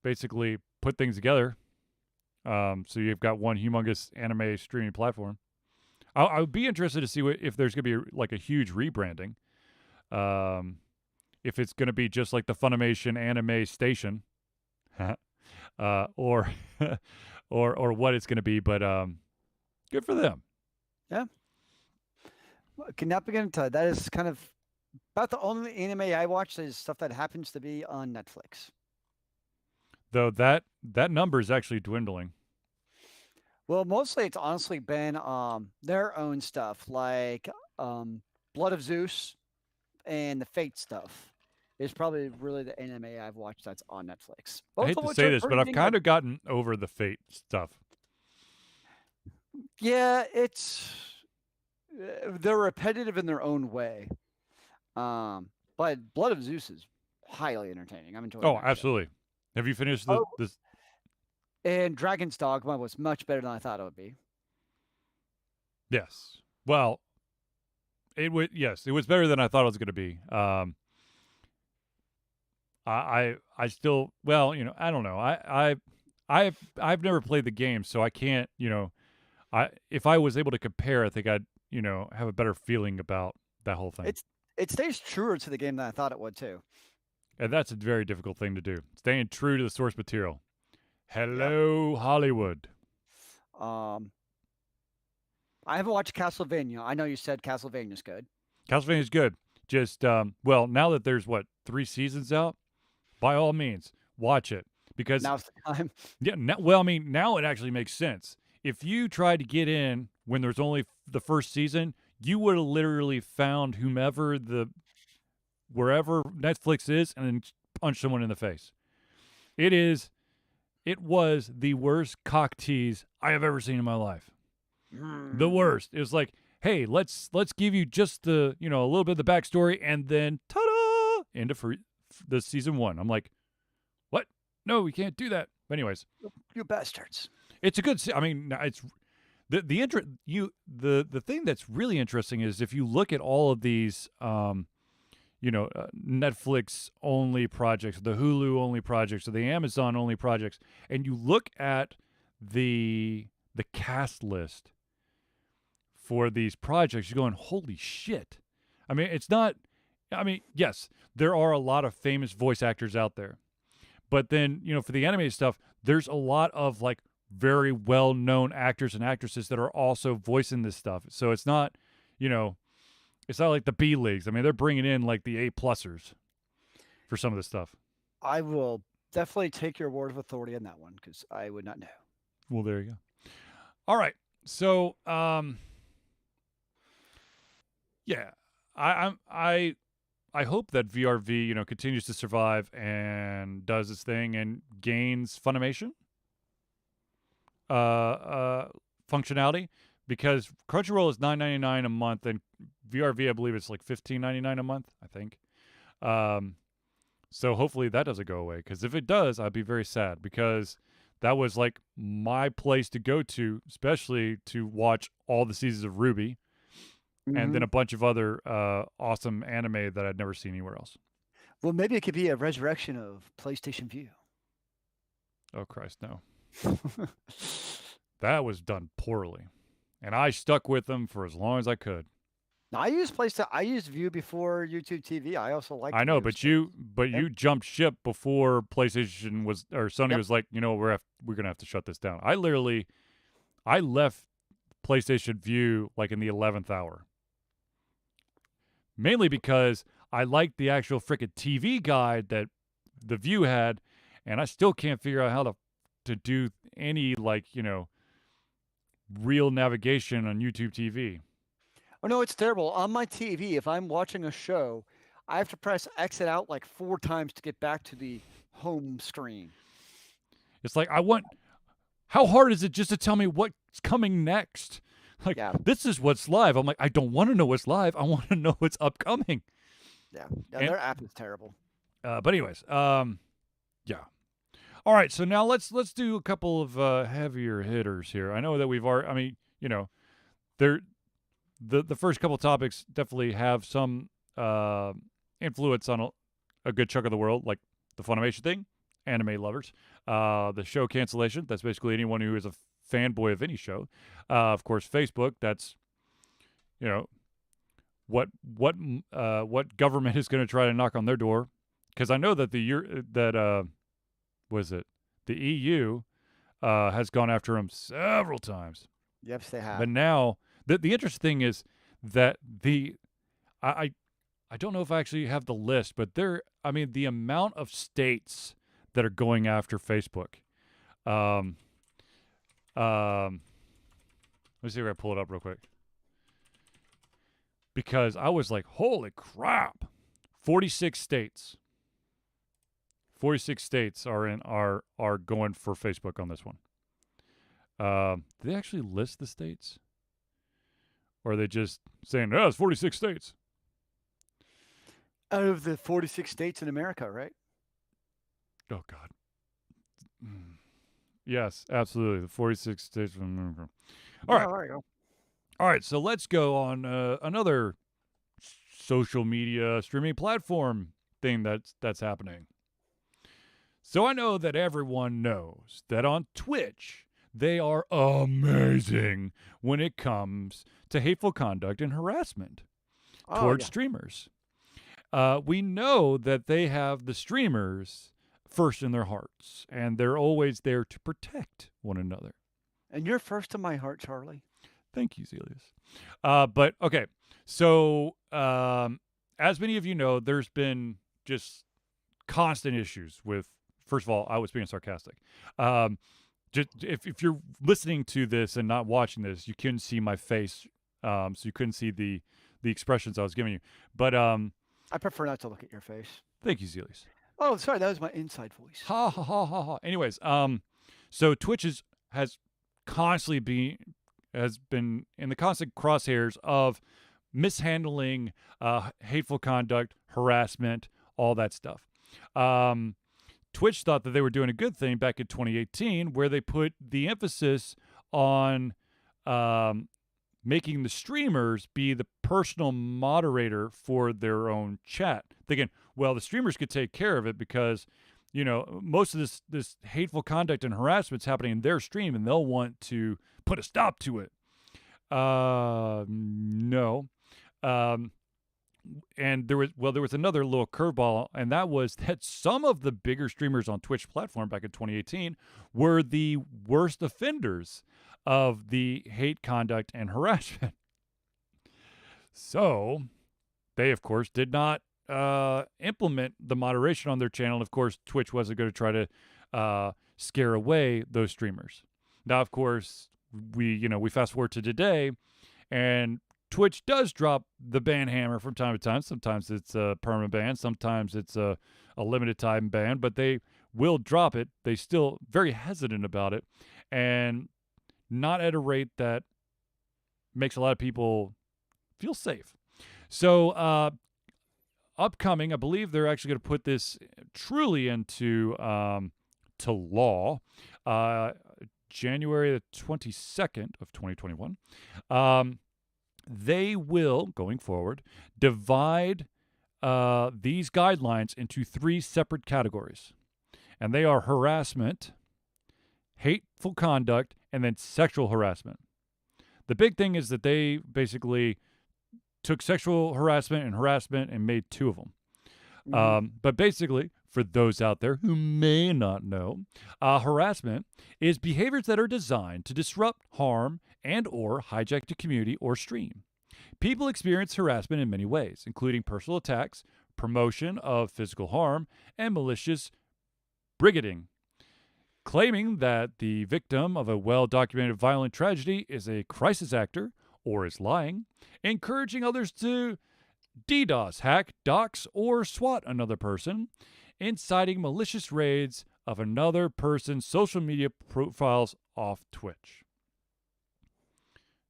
basically put things together. So you've got one humongous anime streaming platform. I would be interested to see if there's going to be like a huge rebranding. If it's going to be just like the Funimation anime station, or or what it's going to be. But good for them. Yeah. Cannot begin to tell you. That is kind of about the only anime I watch is stuff that happens to be on Netflix. Though that number is actually dwindling. Well, mostly it's honestly been their own stuff, like Blood of Zeus and the Fate stuff. Is probably really the anime I've watched that's on Netflix. I hate to say this, but I've kind of gotten over the Fate stuff. Yeah, it's they're repetitive in their own way. But Blood of Zeus is highly entertaining. I'm enjoying. Oh, absolutely. Show. Have you finished this? And Dragon's Dogma was much better than I thought it would be. Yes. Well, it was. Yes, it was better than I thought it was going to be. I still, well, I don't know. I've never played the game, so I can't, if I was able to compare, I think I'd, have a better feeling about that whole thing. It stays truer to the game than I thought it would too. And that's a very difficult thing to do. Staying true to the source material. Hello, yep. Hollywood. I haven't watched Castlevania. I know you said Castlevania's good. Castlevania's good. Just, well, now that there's 3 seasons out, by all means, watch it because now's the time. Yeah. Now it actually makes sense. If you tried to get in when there's only the first season, you would have literally found wherever Netflix is and then punch someone in the face. It was the worst cock tease I have ever seen in my life. The worst. It was like, hey, let's give you just the, a little bit of the backstory and then ta-da! Into the season 1. I'm like, what? No, we can't do that. But anyways, you bastards. It's a good. I mean, it's the thing that's really interesting is if you look at all of these, Netflix only projects, the Hulu only projects, or the Amazon only projects, and you look at the cast list for these projects, you're going, holy shit. I mean, it's not. I mean, yes, there are a lot of famous voice actors out there. But then, for the animated stuff, there's a lot of like very well-known actors and actresses that are also voicing this stuff. So it's not, it's not like the B leagues. I mean, they're bringing in like the A-plussers for some of this stuff. I will definitely take your word of authority on that one because I would not know. Well, there you go. All right. So, yeah, I hope that VRV, continues to survive and does its thing and gains Funimation functionality because Crunchyroll is $9.99 a month and VRV, I believe it's like $15.99 a month, I think. So hopefully that doesn't go away because if it does, I'd be very sad because that was like my place to go to, especially to watch all the seasons of Ruby. And then a bunch of other awesome anime that I'd never seen anywhere else. Well, maybe it could be a resurrection of PlayStation Vue. Oh, Christ, no. That was done poorly. And I stuck with them for as long as I could. Now, I used View before YouTube TV. I also liked I know, View. but So, yep. you jumped ship before PlayStation was or Sony Yep. was like, we're gonna have to shut this down. I left PlayStation View like in the 11th hour, mainly because I liked the actual frickin' TV guide that the View had, and I still can't figure out how to do any real navigation on YouTube TV. Oh no, it's terrible. On my TV, if I'm watching a show, I have to press exit out like 4 times to get back to the home screen. It's like how hard is it just to tell me what's coming next? Like, Yeah, this is what's live. I'm like, I don't want to know what's live. I want to know what's upcoming. yeah. And, Their app is terrible. but anyways, yeah. All right, so now let's do a couple of heavier hitters here. I know that we've already. I mean, there the first couple topics definitely have some influence on a good chunk of the world, like the Funimation thing, anime lovers, the show cancellation. That's basically anyone who is a fanboy of any show. Of course, Facebook. That's what government is going to try to knock on their door, because I know that the EU has gone after them several times. Yes, they have. But now the interesting thing is that I don't know if I actually have the list, but the amount of states that are going after Facebook. Let's see if I pull it up real quick, because I was like, holy crap, 46 states. 46 states are going for Facebook on this one. Do they actually list the states? Or are they just saying, it's 46 states? Out of the 46 states in America, right? Oh, God. Yes, absolutely. The 46 states of America. All right. There you go. All right, so let's go on another social media streaming platform thing that's happening. So I know that everyone knows that on Twitch, they are amazing when it comes to hateful conduct and harassment towards streamers. We know that they have the streamers first in their hearts, and they're always there to protect one another. And you're first in my heart, Charlie. Thank you, Zelius. But, okay, so as many of you know, there's been just constant issues with, first of all, I was being sarcastic. Just if you're listening to this and not watching this, you couldn't see my face, so you couldn't see the expressions I was giving you. But I prefer not to look at your face. Thank you, Zelius. Oh, sorry, that was my inside voice. Ha ha ha ha ha. Anyways, so Twitch has been in the constant crosshairs of mishandling, hateful conduct, harassment, all that stuff. Twitch thought that they were doing a good thing back in 2018, where they put the emphasis on making the streamers be the personal moderator for their own chat. Thinking, well, the streamers could take care of it because, most of this hateful conduct and harassment's happening in their stream, and they'll want to put a stop to it. No. And there was another little curveball, and that was that some of the bigger streamers on Twitch platform back in 2018 were the worst offenders of the hate conduct and harassment. So they, of course, did not implement the moderation on their channel. Of course, Twitch wasn't going to try to scare away those streamers. Now, of course, we fast forward to today, and Twitch does drop the ban hammer from time to time. Sometimes it's a permanent ban. Sometimes it's a limited time ban, but they will drop it. They still very hesitant about it, and not at a rate that makes a lot of people feel safe. So upcoming, I believe they're actually going to put this truly into to law January the 22nd of 2021. They will, going forward, divide these guidelines into 3 separate categories. And they are harassment, hateful conduct, and then sexual harassment. The big thing is that they basically took sexual harassment and harassment and made two of them. Mhm. But basically, for those out there who may not know, harassment is behaviors that are designed to disrupt, harm, and or hijack the community or stream. People experience harassment in many ways, including personal attacks, promotion of physical harm, and malicious brigading. Claiming that the victim of a well-documented violent tragedy is a crisis actor or is lying, encouraging others to DDoS, hack, dox, or swat another person, inciting malicious raids of another person's social media profiles off Twitch.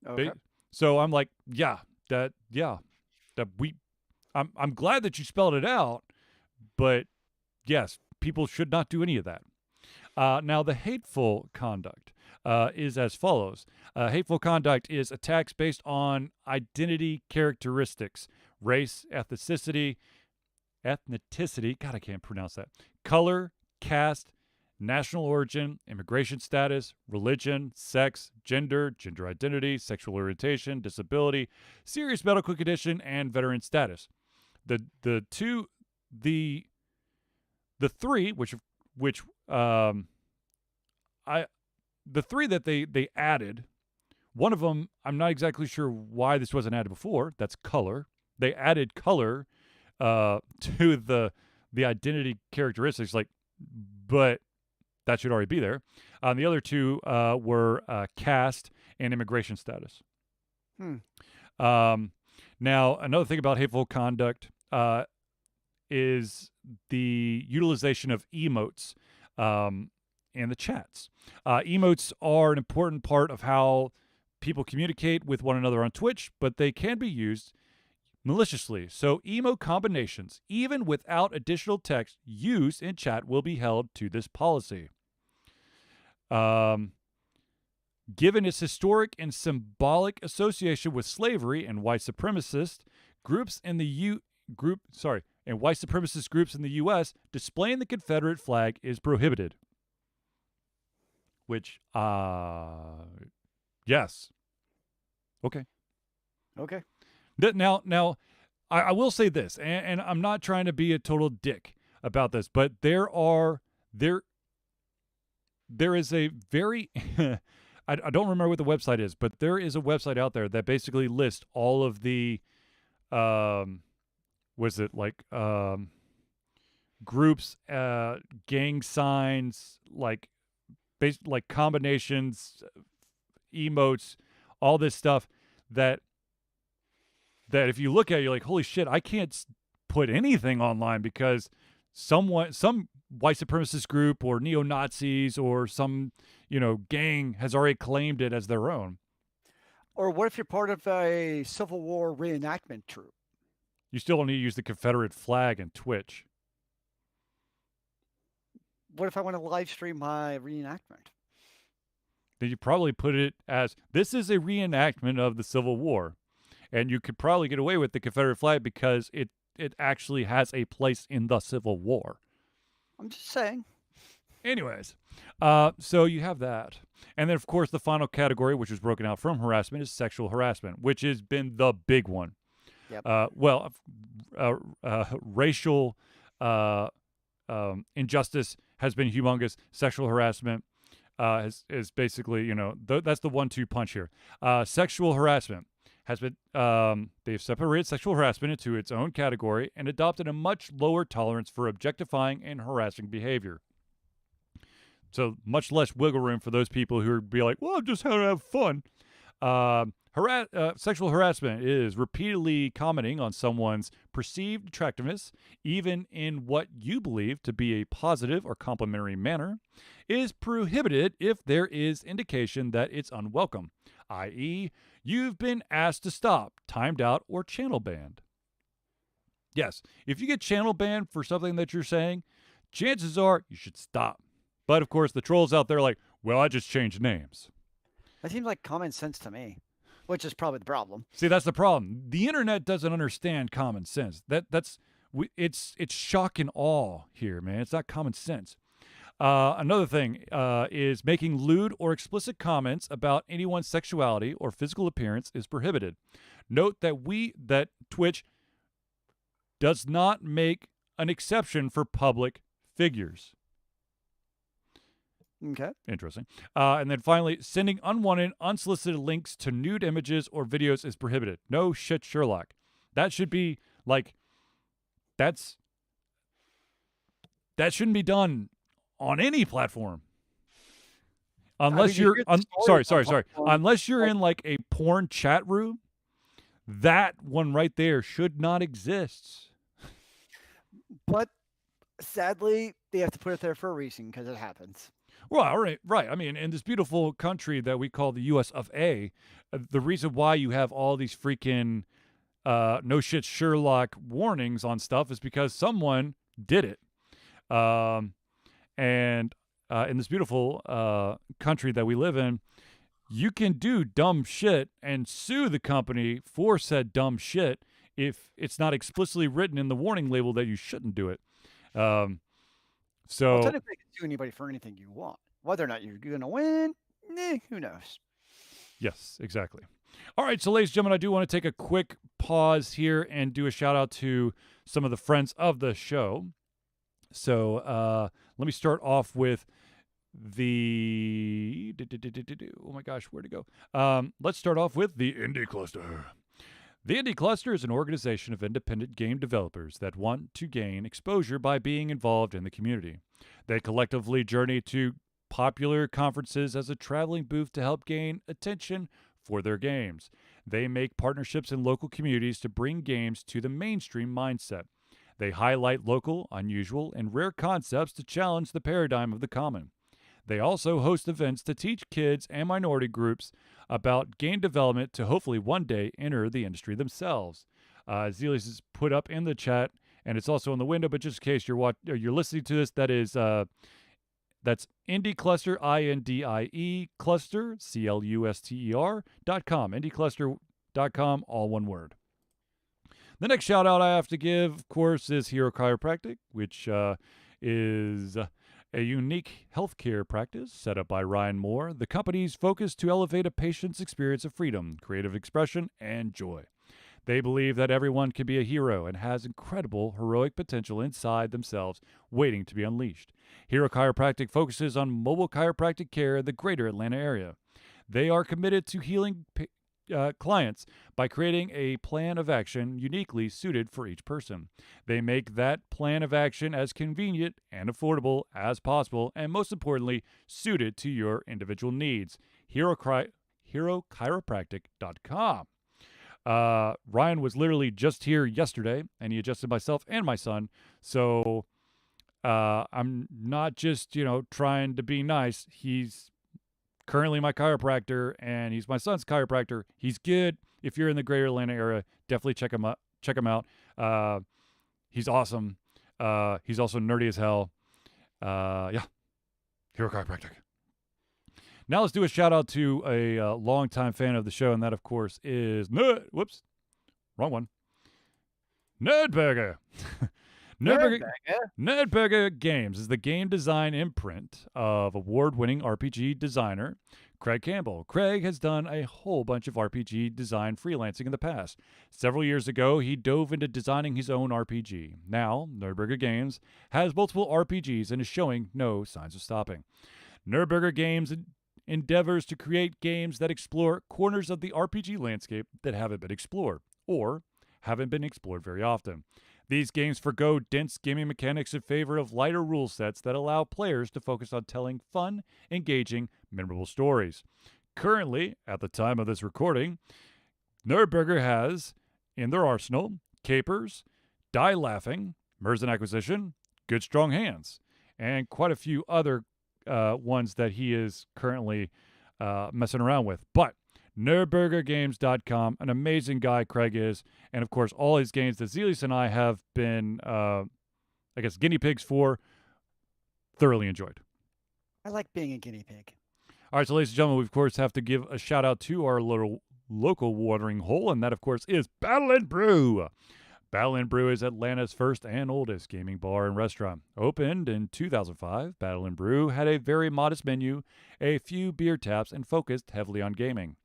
Okay. So I'm like, I'm glad that you spelled it out, but yes, people should not do any of that. Now, the hateful conduct is as follows. Hateful conduct is attacks based on identity characteristics, race, ethnicity, God, I can't pronounce that, color, caste, national origin, immigration status, religion, sex, gender identity, sexual orientation, disability, serious medical condition, and veteran status. The three the three that they added, one of them, I'm not exactly sure why this wasn't added before. That's color. They added color to the identity characteristics, but that should already be there. The other two were caste and immigration status. Now, another thing about hateful conduct is the utilization of emotes in the chats. Emotes are an important part of how people communicate with one another on Twitch, but they can be used maliciously. So emote combinations, even without additional text used in chat, will be held to this policy. Given its historic and symbolic association with slavery and white supremacist groups in the white supremacist groups in the U.S., displaying the Confederate flag is prohibited. Which, yes. Okay. Okay. Now, I will say this, and I'm not trying to be a total dick about this, but there is a very, I don't remember what the website is, but there is a website out there that basically lists all of the, groups, gang signs, like combinations, emotes, all this stuff that if you look at it, you're like, holy shit, I can't put anything online because some white supremacist group or neo-Nazis or some, gang has already claimed it as their own. Or what if you're part of a Civil War reenactment troupe? You still don't need to use the Confederate flag in Twitch. What if I want to live stream my reenactment? Then you probably put it as, this is a reenactment of the Civil War. And you could probably get away with the Confederate flag because it actually has a place in the Civil War. I'm just saying. Anyways, so you have that. And then, of course, the final category, which was broken out from harassment, is sexual harassment, which has been the big one. Yep. Racial injustice has been humongous. Sexual harassment is basically, that's the 1-2 punch here. Sexual harassment has been, they've separated sexual harassment into its own category and adopted a much lower tolerance for objectifying and harassing behavior. So much less wiggle room for those people who would be like, well, I'm just here to have fun. Sexual harassment is repeatedly commenting on someone's perceived attractiveness, even in what you believe to be a positive or complimentary manner, is prohibited if there is indication that it's unwelcome, i.e., you've been asked to stop, timed out, or channel banned. Yes, if you get channel banned for something that you're saying, chances are you should stop. But of course, the trolls out there are like, well, I just changed names. That seems like common sense to me, which is probably the problem. See, that's the problem. The internet doesn't understand common sense. It's shock and awe here, man. It's not common sense. Another thing is making lewd or explicit comments about anyone's sexuality or physical appearance is prohibited. Note that Twitch does not make an exception for public figures. Okay. Interesting. And then finally, sending unwanted, unsolicited links to nude images or videos is prohibited. No shit, Sherlock. That should be like, that shouldn't be done on any platform. Unless you you're, hear the sorry. stories on platforms Unless you're like- in like a porn chat room, that one right there should not exist. But sadly, they have to put it there for a reason because it happens. Well, right. I mean, in this beautiful country that we call the U.S. of A., the reason why you have all these freaking no shit Sherlock warnings on stuff is because someone did it. And in this beautiful country that we live in, you can do dumb shit and sue the company for said dumb shit if it's not explicitly written in the warning label that you shouldn't do it. So Well, technically, you can sue anybody for anything you want. Whether or not you're going to win, who knows? yes, exactly. All right, so ladies and gentlemen, I do want to take a quick pause here and do a shout out to some of the friends of the show. So let me start off with the oh my gosh, where'd it go? Let's start off with the Indie Cluster. The Indie Cluster is an organization of independent game developers that want to gain exposure by being involved in the community. They collectively journey to popular conferences as a traveling booth to help gain attention for their games. They make partnerships in local communities to bring games to the mainstream mindset. They highlight local, unusual, and rare concepts to challenge the paradigm of the common. They also host events to teach kids and minority groups about game development to hopefully one day enter the industry themselves. Zelius is put up in the chat, and it's also in the window, but just in case you're listening to this, that is that's Indie Cluster, INDIE Cluster, CLUSTER.com, IndieCluster.com, all one word. The next shout out I have to give, of course, is Hero Chiropractic, which is a unique healthcare practice set up by Ryan Moore. The company's focused to elevate a patient's experience of freedom, creative expression, and joy. They believe that everyone can be a hero and has incredible heroic potential inside themselves waiting to be unleashed. Hero Chiropractic focuses on mobile chiropractic care in the greater Atlanta area. They are committed to healing clients by creating a plan of action uniquely suited for each person. They make that plan of action as convenient and affordable as possible, and most importantly, suited to your individual needs. HeroChiropractic.com. Ryan was literally just here yesterday, and he adjusted myself and my son. So I'm not just, trying to be nice. He's currently my chiropractor, and he's my son's chiropractor. He's good. If you're in the greater Atlanta area, definitely check him out. He's awesome. He's also nerdy as hell. Yeah. Hero Chiropractic. Now let's do a shout out to a longtime fan of the show, and that, of course, is wrong one. Nerdburger. Nerdburger Games is the game design imprint of award-winning RPG designer Craig Campbell. Craig has done a whole bunch of RPG design freelancing in the past. Several years ago, he dove into designing his own RPG. Now, Nerdburger Games has multiple RPGs and is showing no signs of stopping. Nerdburger Games endeavors to create games that explore corners of the RPG landscape that haven't been explored, or haven't been explored very often. These games forgo dense gaming mechanics in favor of lighter rule sets that allow players to focus on telling fun, engaging, memorable stories. Currently, at the time of this recording, Nerdburger has, in their arsenal, Capers, Die Laughing, Merzen Acquisition, Good Strong Hands, and quite a few other ones that he is currently messing around with. But nerdburgergames.com, an amazing guy Craig is, and of course all his games that Zelius and I have been guinea pigs for, thoroughly enjoyed. I like being a guinea pig. All right, so ladies and gentlemen, we of course have to give a shout out to our little local watering hole, and that of course is Battle and Brew. Battle and Brew is Atlanta's first and oldest gaming bar and restaurant. Opened in 2005, Battle and Brew had a very modest menu, a few beer taps, and focused heavily on gaming.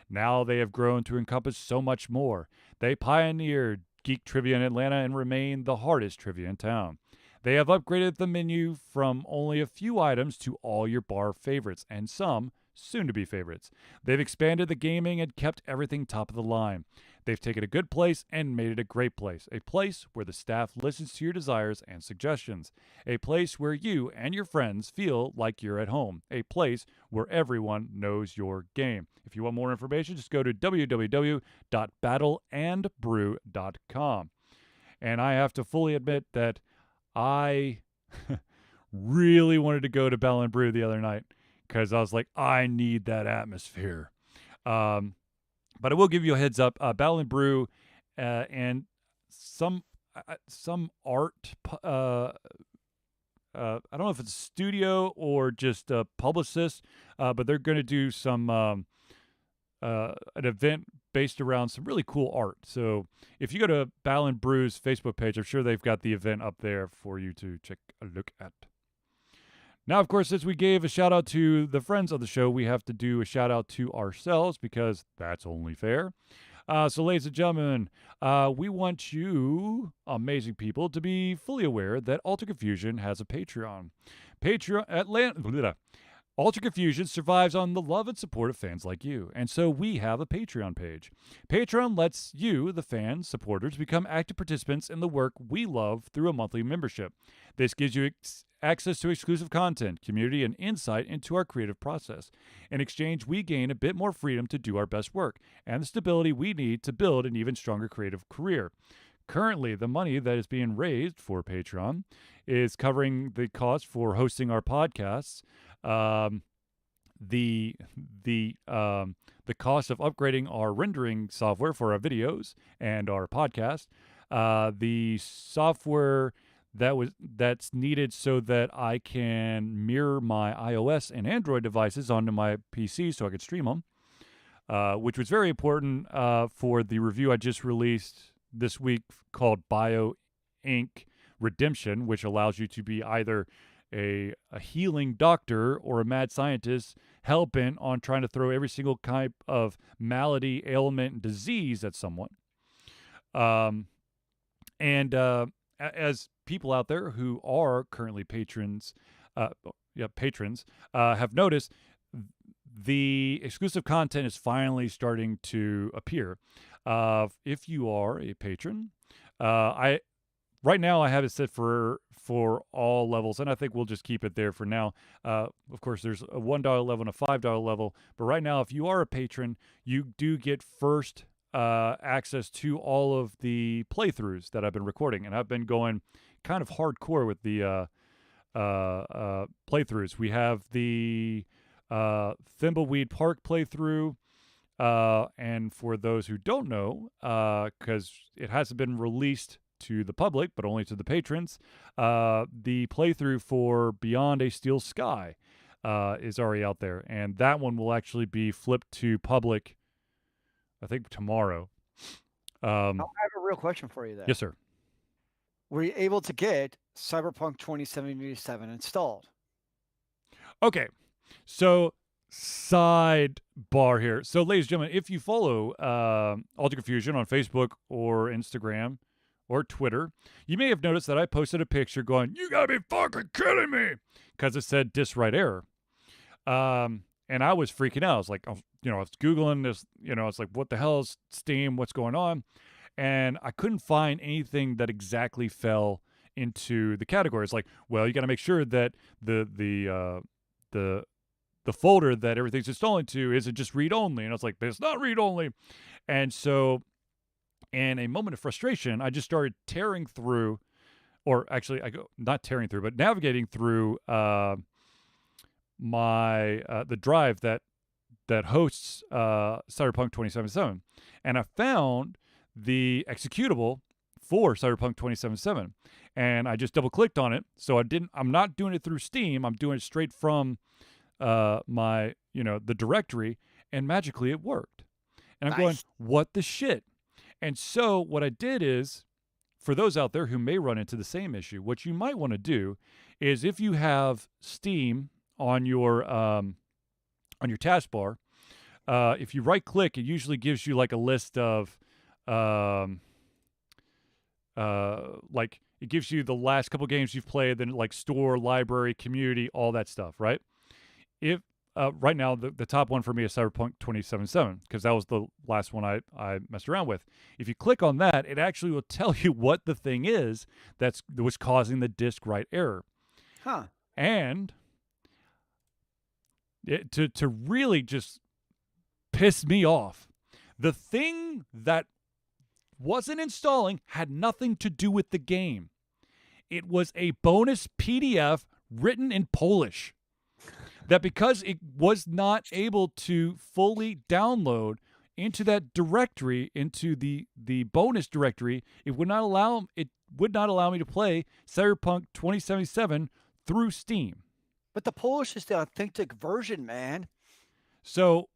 Now they have grown to encompass so much more. They pioneered geek trivia in Atlanta and remain the hardest trivia in town. They have upgraded the menu from only a few items to all your bar favorites, and some soon to be favorites. They've expanded the gaming and kept everything top of the line. They've taken a good place and made it a great place, a place where the staff listens to your desires and suggestions, a place where you and your friends feel like you're at home, a place where everyone knows your game. If you want more information, just go to www.battleandbrew.com. And I have to fully admit that I really wanted to go to Battle and Brew the other night because I was like, I need that atmosphere. But I will give you a heads up. Battle and Brew and some art. I don't know if it's a studio or just a publicist, but they're going to do some an event based around some really cool art. So if you go to Battle and Brew's Facebook page, I'm sure they've got the event up there for you to check a look at. Now, of course, since we gave a shout out to the friends of the show, we have to do a shout out to ourselves because that's only fair. So, ladies and gentlemen, we want you, amazing people, to be fully aware that Alter Confusion has a Patreon. Alter Confusion survives on the love and support of fans like you, and so we have a Patreon page. Patreon lets you, the fans, supporters, become active participants in the work we love through a monthly membership. This gives you access to exclusive content, community, and insight into our creative process. In exchange, we gain a bit more freedom to do our best work, and the stability we need to build an even stronger creative career. Currently, the money that is being raised for Patreon is covering the cost for hosting our podcasts, the cost of upgrading our rendering software for our videos and our podcast, the software that's needed so that I can mirror my iOS and Android devices onto my PC so I could stream them, which was very important for the review I just released this week called Bio Inc. Redemption, which allows you to be either a healing doctor or a mad scientist hell-bent on trying to throw every single type of malady, ailment, and disease at someone. As people out there who are currently patrons have noticed, the exclusive content is finally starting to appear. If you are a patron, right now I have it set for all levels, and I think we'll just keep it there for now. Of course, there's a $1 level and a $5 level, but right now, if you are a patron, you do get first access to all of the playthroughs that I've been recording, and I've been going kind of hardcore with the playthroughs. We have the Thimbleweed Park playthrough, and for those who don't know, because it hasn't been released to the public, but only to the patrons, the playthrough for Beyond a Steel Sky is already out there, and that one will actually be flipped to public, I think, tomorrow. I have a real question for you, though. Yes, sir. Were you able to get Cyberpunk 2077 installed? Okay, so sidebar here. So, ladies and gentlemen, if you follow Alter Confusion on Facebook or Instagram or Twitter, you may have noticed that I posted a picture going, "You gotta be fucking kidding me," because it said disk write error. And I was freaking out. I was like, I was Googling this, it's like, what the hell is Steam? What's going on? And I couldn't find anything that exactly fell into the category. It's like, well, you got to make sure that the folder that everything's installing to isn't just read only. And I was like, but it's not read only. And so, in a moment of frustration, I just started tearing through, or actually, not tearing through, but navigating through the drive that hosts Cyberpunk 2077, and I found the executable for Cyberpunk 2077, and I just double clicked on it. So I'm not doing it through Steam. I'm doing it straight from my the directory, and magically it worked. And I'm going, what the shit? And so what I did is, for those out there who may run into the same issue, what you might want to do is, if you have Steam on your taskbar, if you right click, it usually gives you like a list of like it gives you the last couple games you've played, then like store, library, community, all that stuff, right? If right now the top one for me is Cyberpunk 2077 because that was the last one I messed around with. If you click on that, it actually will tell you what the thing is that was causing the disk write error. Huh. And to really just piss me off, the thing that wasn't installing had nothing to do with the game. It was a bonus PDF written in Polish that because it was not able to fully download into that directory, into the bonus directory, it would not allow me to play Cyberpunk 2077 through Steam. But the Polish is the authentic version, man. So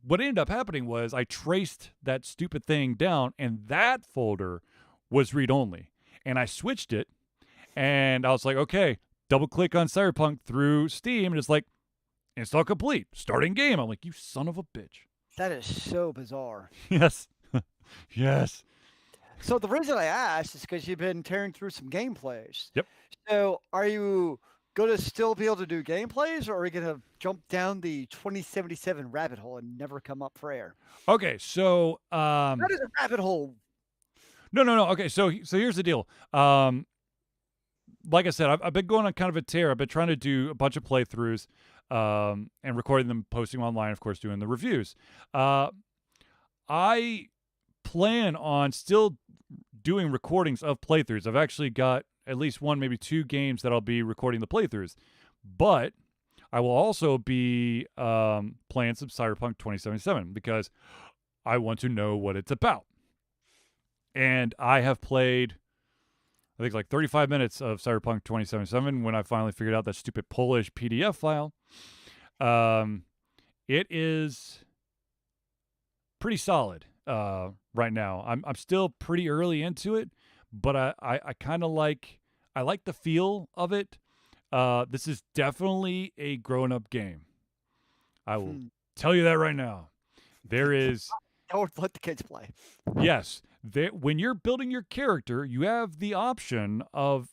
what ended up happening was I traced that stupid thing down, and that folder was read-only. And I switched it, and I was like, okay, double-click on Cyberpunk through Steam, and it's like, install complete, starting game. I'm like, you son of a bitch. That is so bizarre. Yes. Yes. So the reason I asked is because you've been tearing through some gameplays. Yep. So are you going to still be able to do gameplays, or are you going to jump down the 2077 rabbit hole and never come up for air? Okay, so That is a rabbit hole. No. Okay, so here's the deal. Like I said, I've been going on kind of a tear. I've been trying to do a bunch of playthroughs and recording them, posting online, of course, doing the reviews. I plan on still doing recordings of playthroughs. I've actually got at least one, maybe two games that I'll be recording the playthroughs. But I will also be playing some Cyberpunk 2077 because I want to know what it's about. And I have played, I think, like 35 minutes of Cyberpunk 2077 when I finally figured out that stupid Polish PDF file. It is pretty solid right now. I'm still pretty early into it, but I kind of like the feel of it. This is definitely a grown-up game. I will tell you that right now. There is... Don't let the kids play. Yes. When you're building your character, you have the option of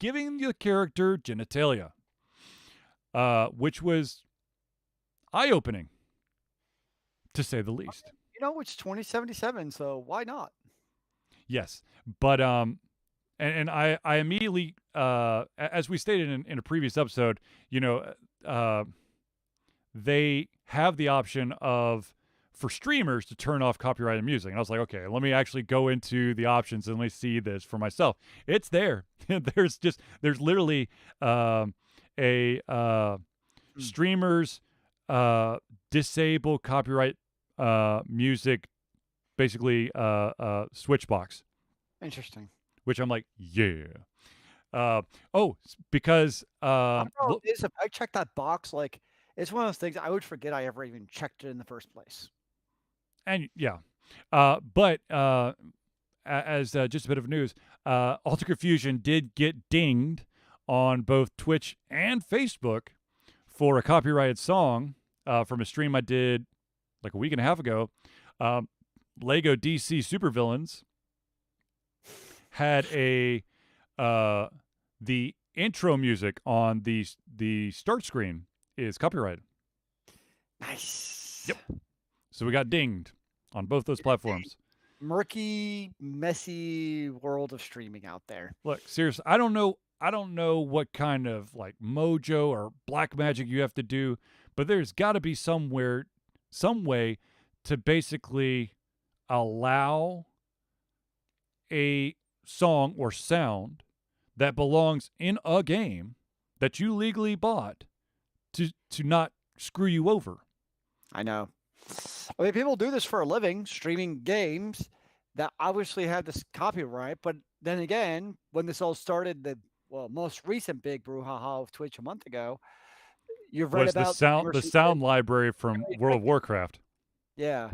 giving the character genitalia, which was eye-opening, to say the least. You know, it's 2077, so why not? Yes, but and I immediately, as we stated in a previous episode, you know, they have the option of, for streamers, to turn off copyrighted music. And I was like, okay, let me actually go into the options and let me see this for myself. It's there. There's literally streamers disable copyright music, basically switch box. Interesting. Which I'm like, yeah. Because I checked that box, like, it's one of those things I would forget I ever even checked it in the first place. And yeah, but as just a bit of news, Alter Confusion did get dinged on both Twitch and Facebook for a copyrighted song from a stream I did like a week and a half ago. Lego DC Supervillains had the intro music on the start screen is copyrighted. Nice. Yep. So we got dinged on both those platforms. Murky, messy world of streaming out there. Look, seriously, I don't know what kind of like mojo or black magic you have to do, but there's got to be some way to basically allow a song or sound that belongs in a game that you legally bought to not screw you over. I know. I mean, people do this for a living, streaming games that obviously have this copyright. But then again, when this all started, the most recent big brouhaha of Twitch a month ago, you've read about the sound library from World of Warcraft. Yeah.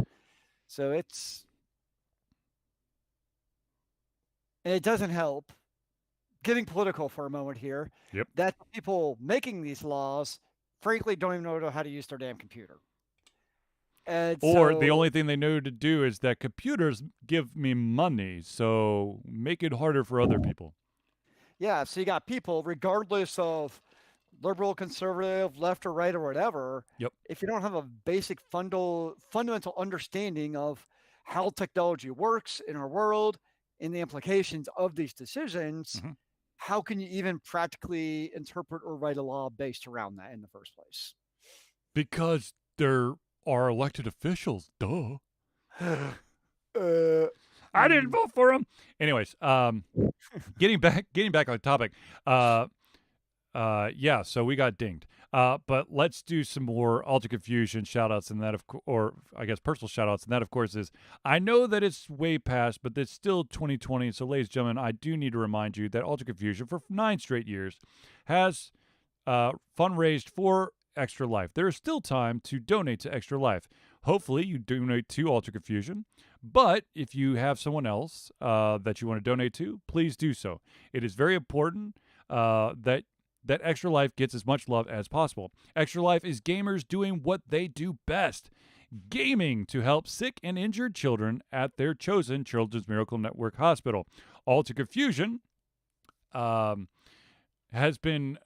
So it doesn't help. Getting political for a moment here. Yep. That people making these laws, frankly, don't even know how to use their damn computer. And Or the so, only thing they know to do is that computers give me money, so make it harder for other people. yeah, so you got people, regardless of liberal, conservative, left or right or whatever, Yep. if you don't have a basic fundamental understanding of how technology works in our world and the implications of these decisions, Mhm. how can you even practically interpret or write a law based around that in the first place? Because there are elected officials, duh. uh, I didn't mm, vote for him. Anyways, getting back on topic. Yeah, so we got dinged. But let's do some more Alter Confusion shout outs, and that or I guess personal shout outs, and that of course is, I know that it's way past, but it's still 2020. So ladies and gentlemen, I do need to remind you that Alter Confusion for 9 straight years has fundraised for Extra Life. There is still time to donate to Extra Life. Hopefully you donate to Alter Confusion, but if you have someone else that you want to donate to, please do so. It is very important that Extra Life gets as much love as possible. Extra Life is gamers doing what they do best. Gaming to help sick and injured children at their chosen Children's Miracle Network hospital. Alter Confusion has been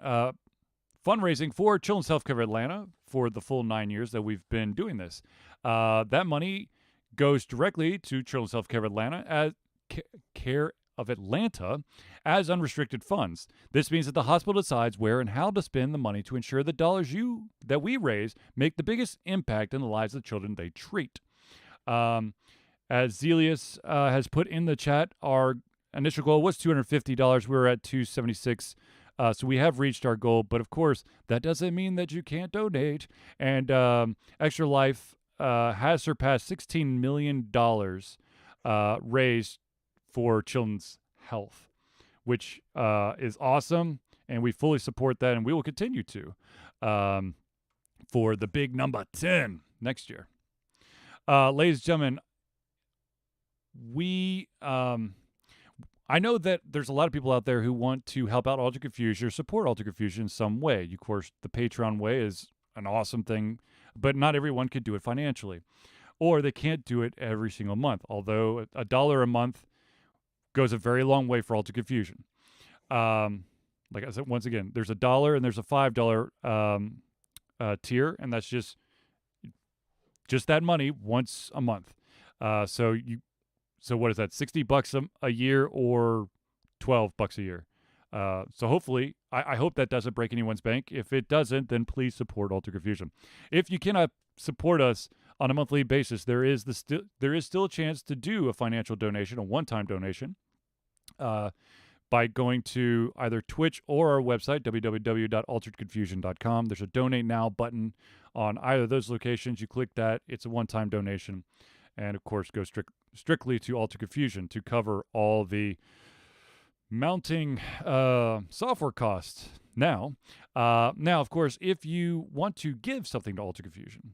fundraising for Children's Healthcare of Atlanta for the full 9 years that we've been doing this. That money goes directly to Children's Healthcare of Atlanta as Care of Atlanta as unrestricted funds. This means that the hospital decides where and how to spend the money to ensure the dollars that we raise make the biggest impact in the lives of the children they treat. As Zelius has put in the chat, our initial goal was $250. We're at $276. So we have reached our goal, but of course, that doesn't mean that you can't donate. And Extra Life has surpassed $16 million raised for children's health, which is awesome, and we fully support that, and we will continue to for the big number 10 next year. Ladies and gentlemen, I know that there's a lot of people out there who want to help out Alter Confusion or support Alter Confusion in some way. Of course, the Patreon way is an awesome thing, but not everyone could do it financially, or they can't do it every single month, although $1 a month goes a very long way for Alter Confusion. Like I said, once again, there's $1 and there's a $5 tier, and that's just that money once a month. So what is that? $60 a year or $12 a year. So hopefully, I hope that doesn't break anyone's bank. If it doesn't, then please support Alter Confusion. If you cannot support us on a monthly basis, there is still a chance to do a financial donation, a one-time donation, by going to either Twitch or our website, www.alteredconfusion.com. There's a Donate Now button on either of those locations. You click that. It's a one-time donation. And, of course, go strictly to Alter Confusion to cover all the mounting software costs. Now, of course, if you want to give something to Alter Confusion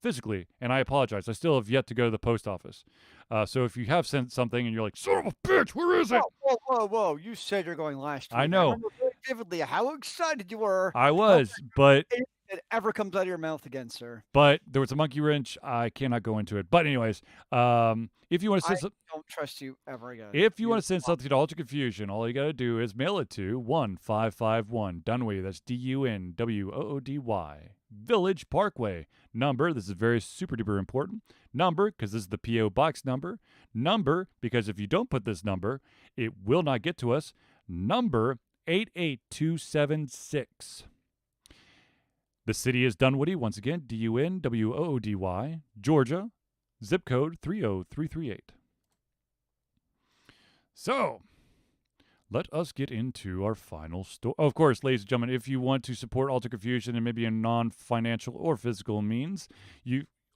physically, and I apologize, I still have yet to go to the post office. So if you have sent something and you're like, son of a bitch, where is it? Whoa. You said you're going last week. I know. remember very vividly how excited you were. I was, but If it ever comes out of your mouth again, sir. there was a monkey wrench. I cannot go into it. But anyways, if you want to send Don't trust you ever again. if you want to send something to Alter Confusion, all you got to do is mail it to 1551 Dunwoody. That's DUNWOODY. Village Parkway. Number, this is very super duper important. Number, because this is the P.O. Box number. Number, because if you don't put this number, it will not get to us. Number 88276. The city is Dunwoody, once again, DUNWOODY, Georgia, zip code 30338. So, let us get into our final story. Of course, ladies and gentlemen, if you want to support Alter Confusion in maybe a non-financial or physical means,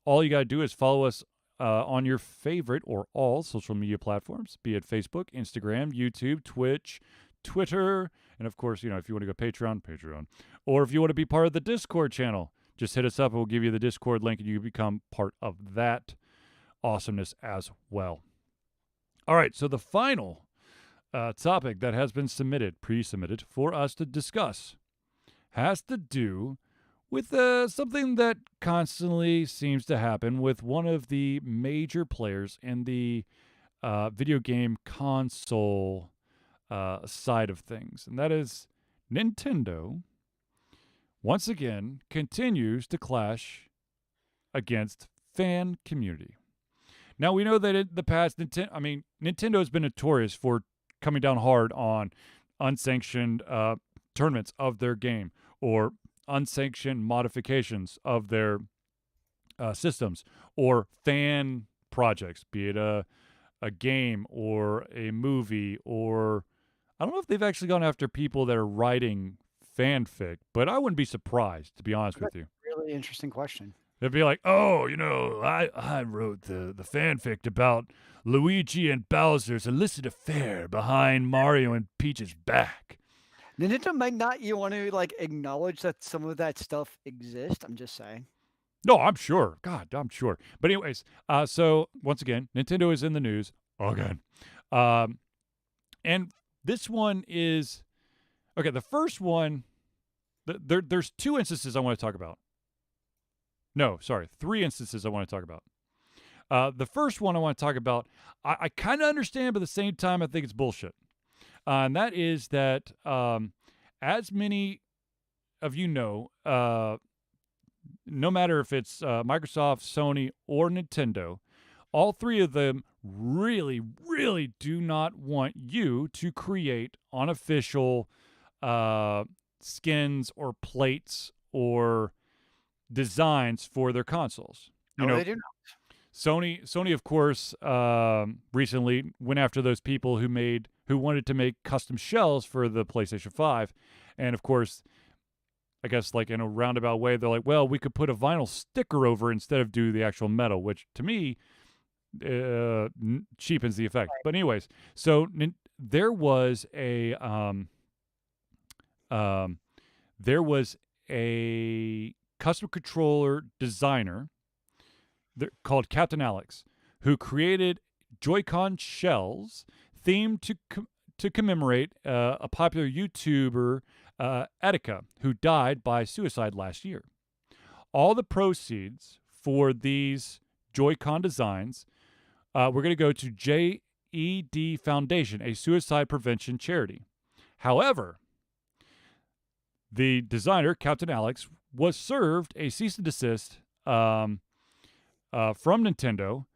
all you got to do is follow us on your favorite or all social media platforms, be it Facebook, Instagram, YouTube, Twitch, Twitter, and of course, if you want to go Patreon, or if you want to be part of the Discord channel, just hit us up and we'll give you the Discord link and you can become part of that awesomeness as well. All right, so the final topic that has been pre-submitted for us to discuss has to do with something that constantly seems to happen with one of the major players in the video game console side of things, and that is Nintendo. Once again, continues to clash against fan community. Now we know that in the past, Nintendo has been notorious for coming down hard on unsanctioned tournaments of their game or unsanctioned modifications of their systems or fan projects, be it a game or a movie, or I don't know if they've actually gone after people that are writing fanfic, but I wouldn't be surprised, to be honest with you. Really interesting question. They'd be like, oh, I wrote the fanfic about Luigi and Bowser's illicit affair behind Mario and Peach's back. Nintendo might not you want to like acknowledge that some of that stuff exists. I'm just saying. No, I'm sure. God, I'm sure. But anyways, so once again, Nintendo is in the news again. And this one is, okay, the first one, there's two instances I want to talk about. No, sorry, three instances I want to talk about. The first one I want to talk about, I kind of understand, but at the same time, I think it's bullshit. And that is that, as many of you know, no matter if it's Microsoft, Sony, or Nintendo, all three of them really, really do not want you to create unofficial skins or plates or designs for their consoles. They do not. Sony, of course, recently went after those people who wanted to make custom shells for the PlayStation 5, and of course, I guess like in a roundabout way, they're like, well, we could put a vinyl sticker over instead of do the actual metal, which to me cheapens the effect. Right. But anyways, so there was a custom controller designer called Captain Alex, who created Joy-Con shells themed to commemorate a popular YouTuber, Etika, who died by suicide last year. All the proceeds for these Joy-Con designs were going to go to JED Foundation, a suicide prevention charity. However, the designer, Captain Alex, was served a cease and desist from Nintendo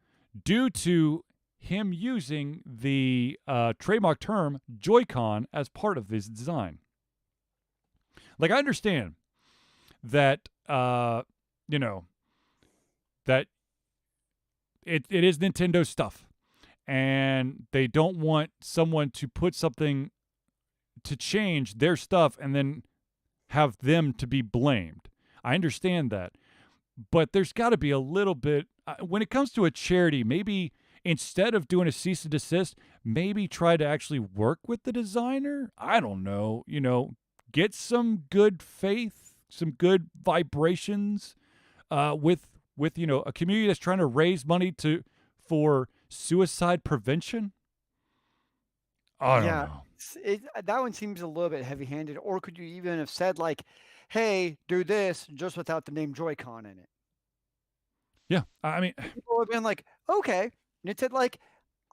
due to him using the trademark term Joy-Con as part of his design. Like, I understand that, that it is Nintendo stuff, and they don't want someone to put something to change their stuff and then have them to be blamed. I understand that. But there's got to be a little bit, when it comes to a charity, maybe instead of doing a cease and desist, maybe try to actually work with the designer. I don't know, get some good faith, some good vibrations with a community that's trying to raise money for suicide prevention. I don't know. That one seems a little bit heavy-handed. Or could you even have said like, hey, do this just without the name Joy-Con in it? Yeah, I mean, people have been like, okay. Nintendo, like,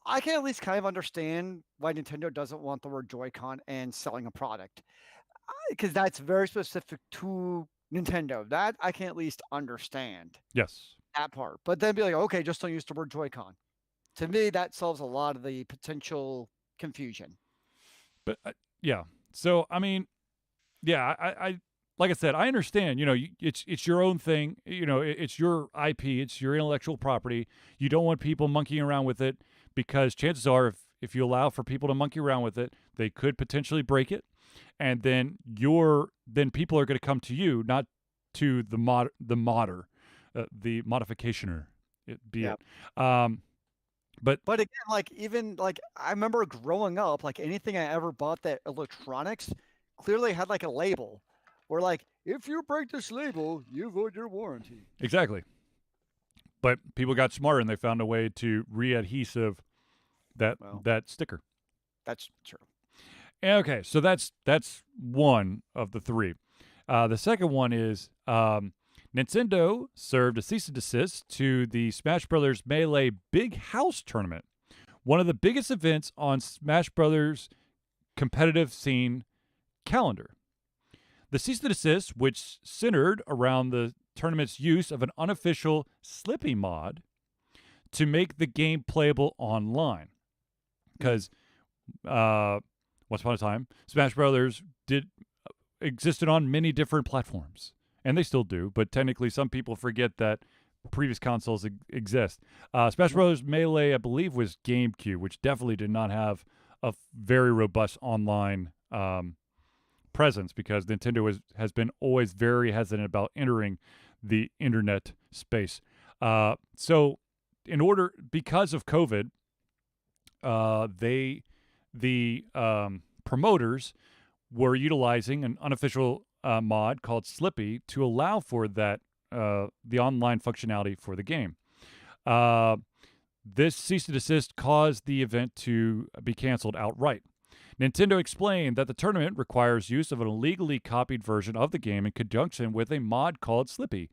I can at least kind of understand why Nintendo doesn't want the word Joy-Con and selling a product, because that's very specific to Nintendo. That I can at least understand. Yes, that part. But then be like, okay, just don't use the word Joy-Con. To me, that solves a lot of the potential confusion. But yeah, so I mean, yeah, I like I said, I understand. It's your own thing. It's your IP. It's your intellectual property. You don't want people monkeying around with it, because chances are, if you allow for people to monkey around with it, they could potentially break it, and then people are going to come to you, not to the modificationer. But again, like, even like, I remember growing up, like anything I ever bought that electronics clearly had like a label. Or like, if you break this label, you void your warranty. Exactly. But people got smarter and they found a way to re-adhesive that sticker. That's true. Okay, so that's one of the three. The second one is Nintendo served a cease and desist to the Smash Brothers Melee Big House Tournament, one of the biggest events on Smash Brothers competitive scene calendar. The cease and desist, which centered around the tournament's use of an unofficial Slippy mod to make the game playable online. Because once upon a time, Smash Brothers existed on many different platforms, and they still do, but technically some people forget that previous consoles exist. Smash Brothers Melee, I believe, was GameCube, which definitely did not have a very robust online presence, because Nintendo has been always very hesitant about entering the internet space. So because of COVID, the promoters were utilizing an unofficial mod called Slippy to allow for that the online functionality for the game. This cease and desist caused the event to be canceled outright. Nintendo explained that the tournament requires use of an illegally copied version of the game in conjunction with a mod called Slippy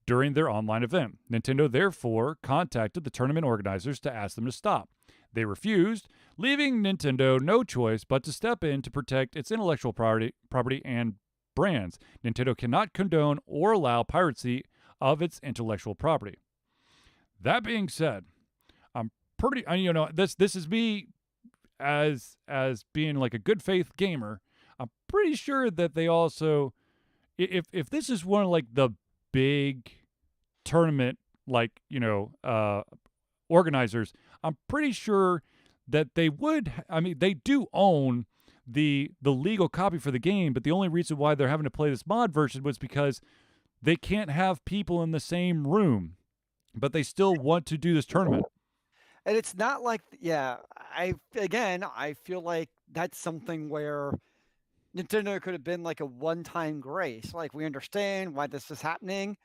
during their online event. Nintendo therefore contacted the tournament organizers to ask them to stop. They refused, leaving Nintendo no choice but to step in to protect its intellectual property and brands. Nintendo cannot condone or allow piracy of its intellectual property. That being said, I'm pretty, this is me as being like a good faith gamer. I'm pretty sure that they also, if this is one of like the big tournament, like, organizers, I'm pretty sure that they would, they do own the legal copy for the game, but the only reason why they're having to play this mod version was because they can't have people in the same room, but they still want to do this tournament. And it's not like, I feel like that's something where Nintendo could have been like a one-time grace. Like, we understand why this is happening.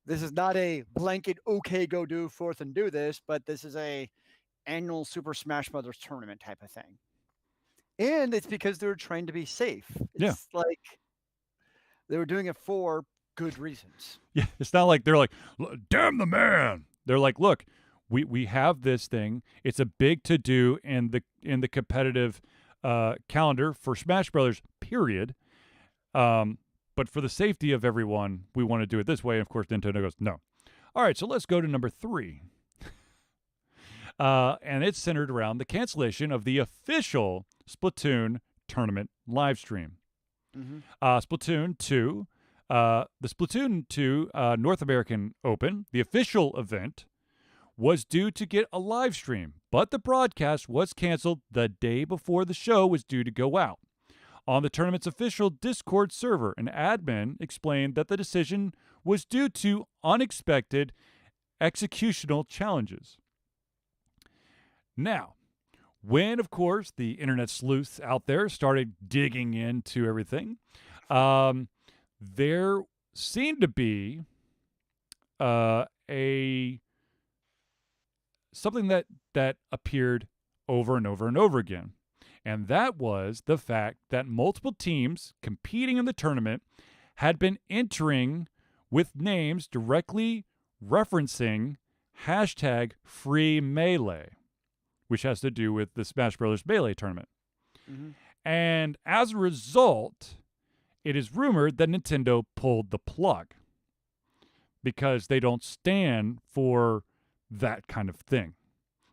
This is not a blanket, okay, go do forth and do this, but this is a annual Super Smash Brothers tournament type of thing. And it's because they were trying to be safe. It's like they were doing it for good reasons. Yeah, it's not like they're like, damn the man. They're like, look, we have this thing. It's a big to-do in the competitive calendar for Smash Brothers, period. But for the safety of everyone, we want to do it this way. And of course, Nintendo goes, no. All right, so let's go to number 3. And it's centered around the cancellation of the official Splatoon tournament live stream. Mm-hmm. Splatoon 2, the Splatoon 2 North American Open, the official event, was due to get a live stream, but the broadcast was canceled the day before the show was due to go out. On the tournament's official Discord server, an admin explained that the decision was due to unexpected executional challenges. Now, when, of course, the internet sleuths out there started digging into everything, there seemed to be something that appeared over and over and over again. And that was the fact that multiple teams competing in the tournament had been entering with names directly referencing #FreeMelee, which has to do with the Smash Brothers Melee tournament. Mm-hmm. And as a result, it is rumored that Nintendo pulled the plug because they don't stand for that kind of thing.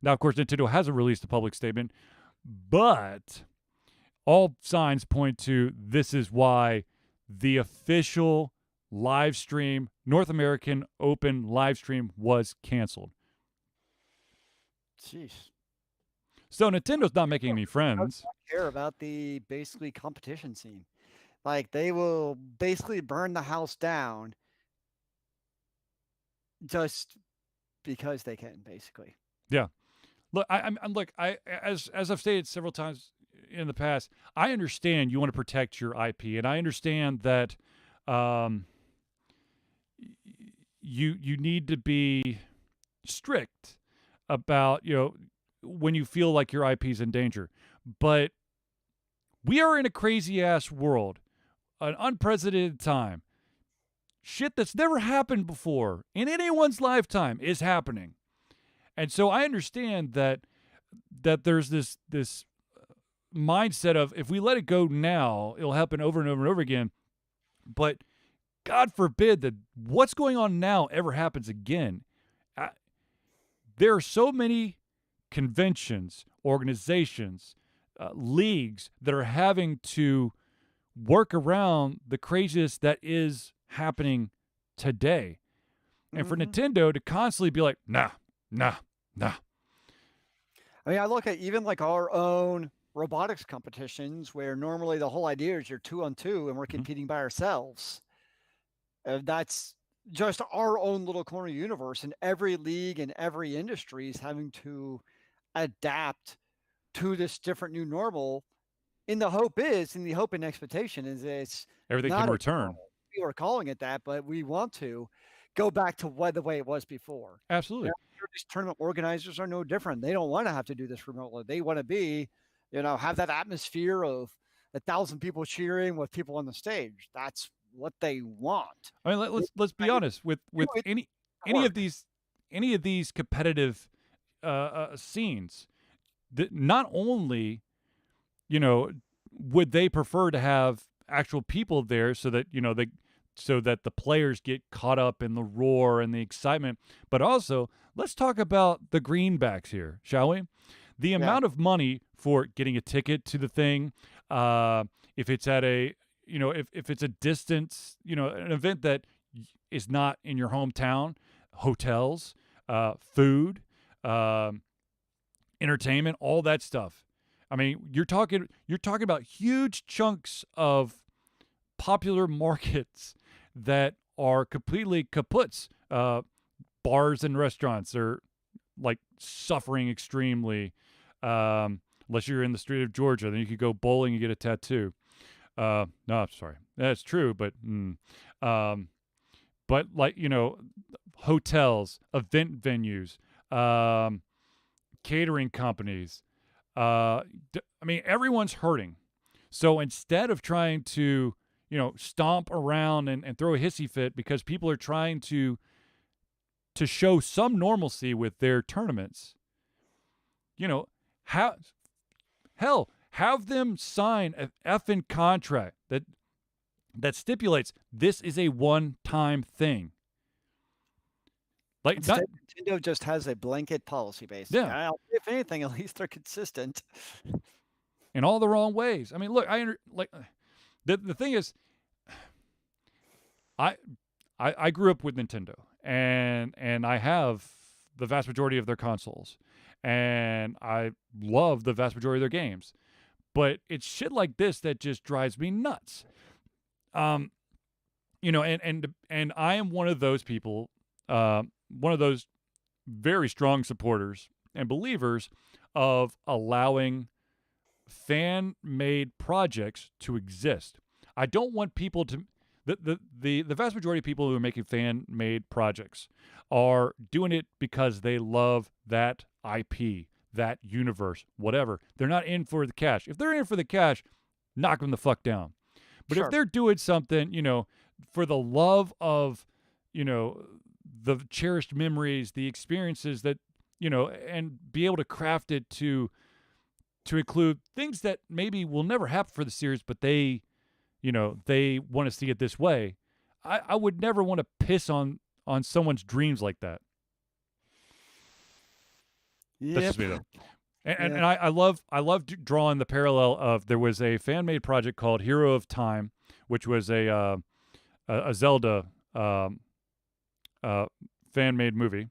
Now, of course, Nintendo hasn't released a public statement, but all signs point to this is why the official live stream, North American Open live stream, was canceled. Jeez. So Nintendo's not making any friends. I don't care about the basically competition scene. Like, they will basically burn the house down just because they can, basically. Yeah. Look, I'm as I've stated several times in the past, I understand you want to protect your IP, and I understand that you need to be strict about, when you feel like your IP is in danger. But we are in a crazy ass world. an unprecedented time. Shit that's never happened before in anyone's lifetime is happening. And so I understand that there's this mindset of if we let it go now, it'll happen over and over and over again. But God forbid that what's going on now ever happens again. There are so many conventions, organizations, leagues that are having to work around the craziness that is happening today. And for Nintendo to constantly be like, nah. I mean, I look at even like our own robotics competitions where normally the whole idea is you're 2-on-2 and we're competing by ourselves. That's just our own little corner universe, and every league and every industry is having to adapt to this different new normal. And the hope and expectation is it's Everything not can a return. normal. We are calling it that, but we want to go back to the way it was before. Absolutely. These tournament organizers are no different. They don't want to have to do this remotely. They want to be, have that atmosphere of 1,000 people cheering with people on the stage. That's what they want. I mean, let's be honest with any of these competitive scenes. Not only, would they prefer to have actual people there so that so that the players get caught up in the roar and the excitement, but also let's talk about the greenbacks here, shall we? The amount of money for getting a ticket to the thing, if it's at a if it's a distance, an event that is not in your hometown, hotels, food, entertainment, all that stuff. I mean, you're talking about huge chunks of popular markets that are completely kaputs. Bars and restaurants are like suffering extremely. Unless you're in the state of Georgia, then you could go bowling and get a tattoo. No, sorry, that's true, but like hotels, event venues, catering companies. I mean, everyone's hurting. So instead of trying to stomp around and throw a hissy fit because people are trying to show some normalcy with their tournaments, have them sign an effing contract that stipulates this is a one-time thing. Like Nintendo just has a blanket policy, basically. Yeah. If anything, at least they're consistent. In all the wrong ways. I mean, look, the thing is, I grew up with Nintendo, and I have the vast majority of their consoles, and I love the vast majority of their games, but it's shit like this that just drives me nuts. And I am one of those people, one of those very strong supporters and believers of allowing fan-made projects to exist. I don't want people to the vast majority of people who are making fan-made projects are doing it because they love that IP, that universe, whatever. They're not in for the cash. If they're in for the cash, knock them the fuck down. But if they're doing something, for the love of, the cherished memories, the experiences that, and be able to craft it to include things that maybe will never happen for the series, but they want to see it this way. I would never want to piss on someone's dreams like that. Yep. That's just me, though. And I love drawing the parallel of there was a fan made project called Hero of Time, which was a Zelda fan made movie,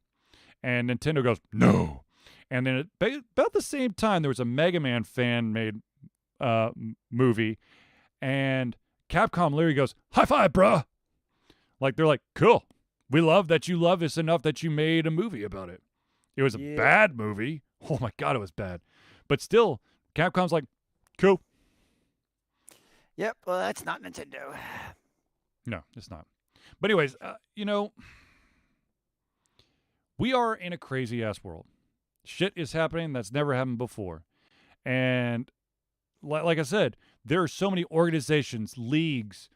and Nintendo goes no, and then about the same time there was a Mega Man fan made movie, and Capcom literally goes high five, bruh. Like they're like, cool, we love that you love us enough that you made a movie about it. It was a bad movie. Oh my God, it was bad. But still, Capcom's like, cool. Yep, well, that's not Nintendo. No, it's not. But anyways, we are in a crazy-ass world. Shit is happening that's never happened before. And like I said, there are so many organizations, leagues,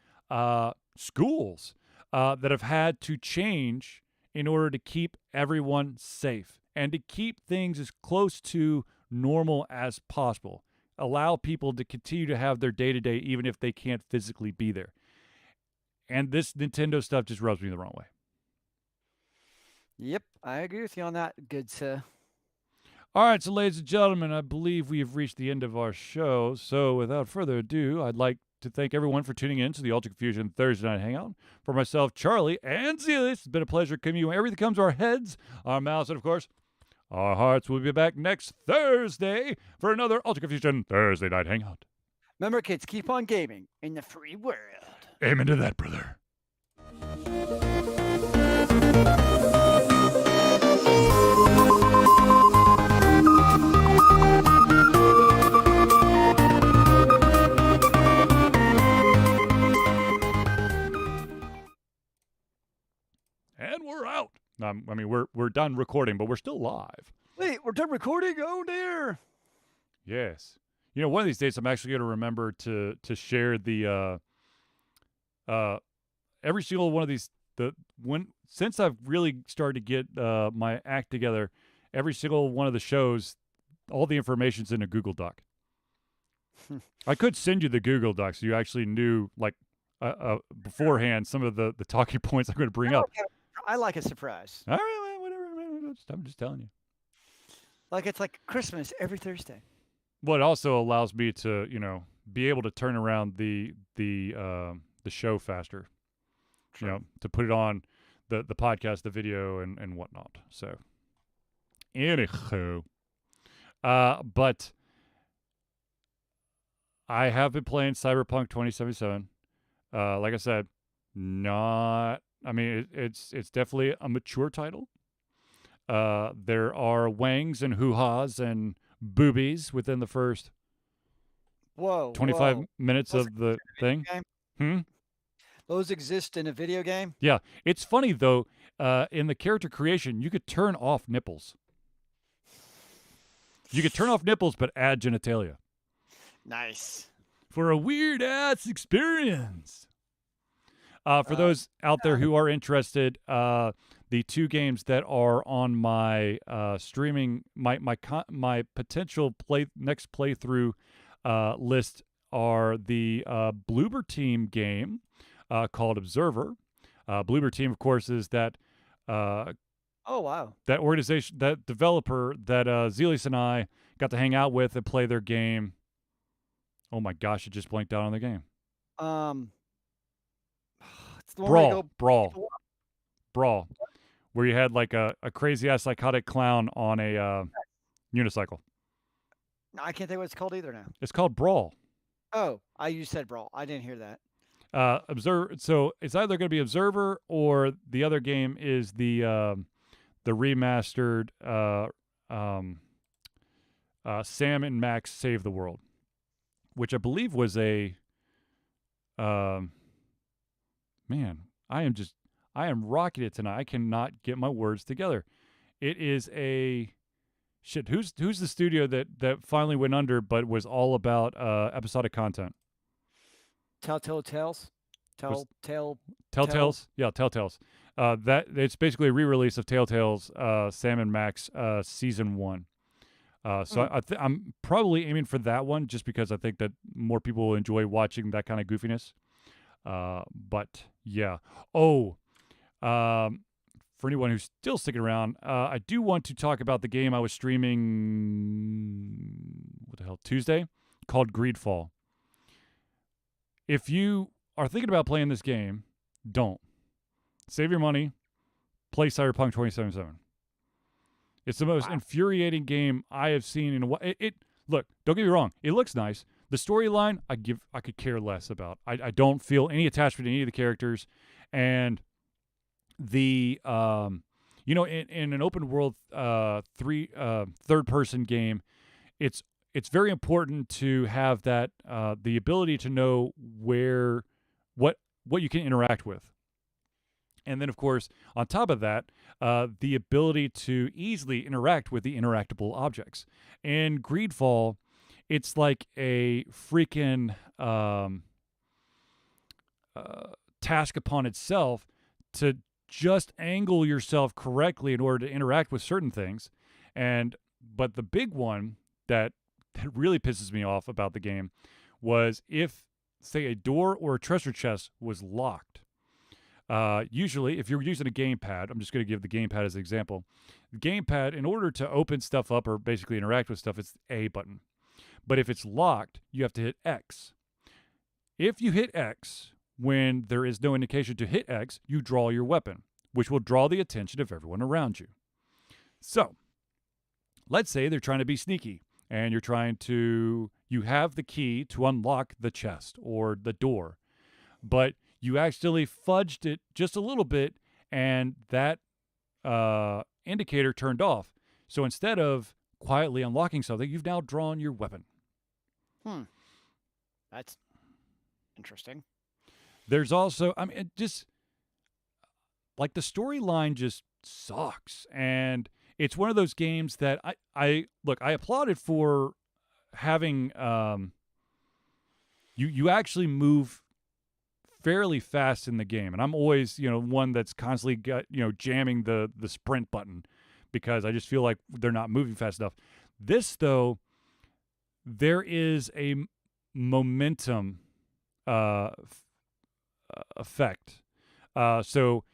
schools that have had to change in order to keep everyone safe and to keep things as close to normal as possible. Allow people to continue to have their day-to-day even if they can't physically be there. And this Nintendo stuff just rubs me the wrong way. Yep, I agree with you on that, good sir. All right, so ladies and gentlemen, I believe we have reached the end of our show. So without further ado, I'd like to thank everyone for tuning in to the Ultra Confusion Thursday Night Hangout. For myself, Charlie, and Zelius, it's been a pleasure coming everything comes to our heads, our mouths, and of course, our hearts. We'll be back next Thursday for another Ultra Confusion Thursday Night Hangout. Remember, kids, keep on gaming in the free world. Amen to that, brother. And we're out. I mean, we're done recording, but we're still live. Wait, we're done recording? Oh, dear. Yes. You know, one of these days I'm actually going to remember to share the every single one of these since I've really started to get my act together, every single one of the shows, all the information's in a Google Doc. I could send you the Google Doc so you actually knew like beforehand some of the talking points I'm going to bring up. I like a surprise. All right, man, whatever. I'm just telling you. Like it's like Christmas every Thursday. Well, it also allows me to, be able to turn around the show faster. True. To put it on the podcast, the video, and whatnot. So, anywho, but I have been playing Cyberpunk 2077. Like I said, it's definitely a mature title. There are wangs and hoo-has and boobies within the first 25 minutes of the thing. Those exist in a video game? Yeah. It's funny, though, in the character creation, you could turn off nipples. You could turn off nipples, but add genitalia. Nice. For a weird-ass experience. For those out there who are interested, the two games that are on my streaming, my potential next playthrough list are the Bloober Team game called Observer. Bloober Team, of course, is that oh wow, that organization, that developer that Zelius and I got to hang out with and play their game. Oh my gosh, it just blanked out on the game. It's the one Brawl, where you had like a crazy ass psychotic clown on a unicycle. No, I can't think what it's called either now. It's called Brawl. Oh, you said Brawl. I didn't hear that. So it's either going to be Observer or the other game is the remastered Sam and Max Save the World, which I believe was a man. I am rocking it tonight. I cannot get my words together. It is a shit. Who's the studio that finally went under, but was all about episodic content? Telltales. Telltales. Yeah, Telltales. That it's basically a re-release of Telltale's Sam and Max season 1. I'm probably aiming for that one just because I think that more people will enjoy watching that kind of goofiness. But yeah. For anyone who's still sticking around, I do want to talk about the game I was streaming, Tuesday, called Greedfall. If you are thinking about playing this game, don't. Save your money. Play Cyberpunk 2077. It's the most infuriating game I have seen in a while. Look, don't get me wrong. It looks nice. The storyline, I could care less about. I don't feel any attachment to any of the characters, and the in an open world third person game, it's very important to have that the ability to know what you can interact with. And then, of course, on top of that, the ability to easily interact with the interactable objects. In Greedfall, it's like a freaking task upon itself to just angle yourself correctly in order to interact with certain things. But the big one that really pisses me off about the game was if, say, a door or a treasure chest was locked. Usually, if you're using a gamepad, I'm just going to give the gamepad as an example. The gamepad, in order to open stuff up or basically interact with stuff, it's the A button. But if it's locked, you have to hit X. If you hit X when there is no indication to hit X, you draw your weapon, which will draw the attention of everyone around you. So, let's say they're trying to be sneaky, and you have the key to unlock the chest or the door, but you accidentally fudged it just a little bit, and that indicator turned off. So instead of quietly unlocking something, you've now drawn your weapon. That's interesting. There's also, I mean, it just, like, the storyline just sucks. And it's one of those games that I applauded for having, you actually move fairly fast in the game. And I'm always, one that's constantly jamming the sprint button because I just feel like they're not moving fast enough. This, though, there is a momentum effect. So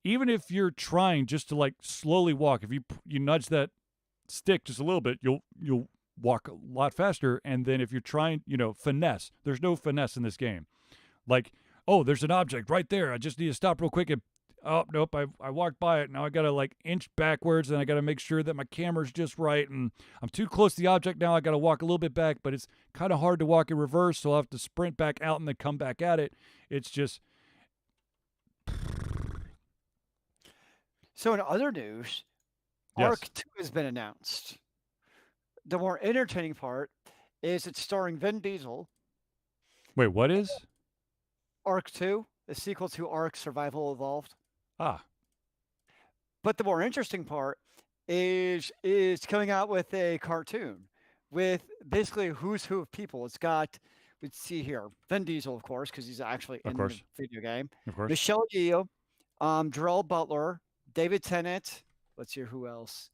even if you're trying just to, like, slowly walk, if you nudge that stick just a little bit, you'll walk a lot faster. And then if you're trying, finesse, there's no finesse in this game. Like, oh, there's an object right there. I just need to stop real quick and, oh, nope, I walked by it. Now I got to, like, inch backwards, and I got to make sure that my camera's just right. And I'm too close to the object now. I got to walk a little bit back, but it's kind of hard to walk in reverse, so I'll have to sprint back out and then come back at it. It's just... So in other news, Yes. Arc 2 has been announced. The more entertaining part is it's starring Vin Diesel. Wait, what is? Arc 2, the sequel to Arc Survival Evolved. Ah, But the more interesting part is coming out with a cartoon with basically a who's who of people. It's got, let's see here, Vin Diesel, of course, because he's actually in the video game. of course. Michelle Yeoh, Gerald Butler, David Tennant. Let's see who else.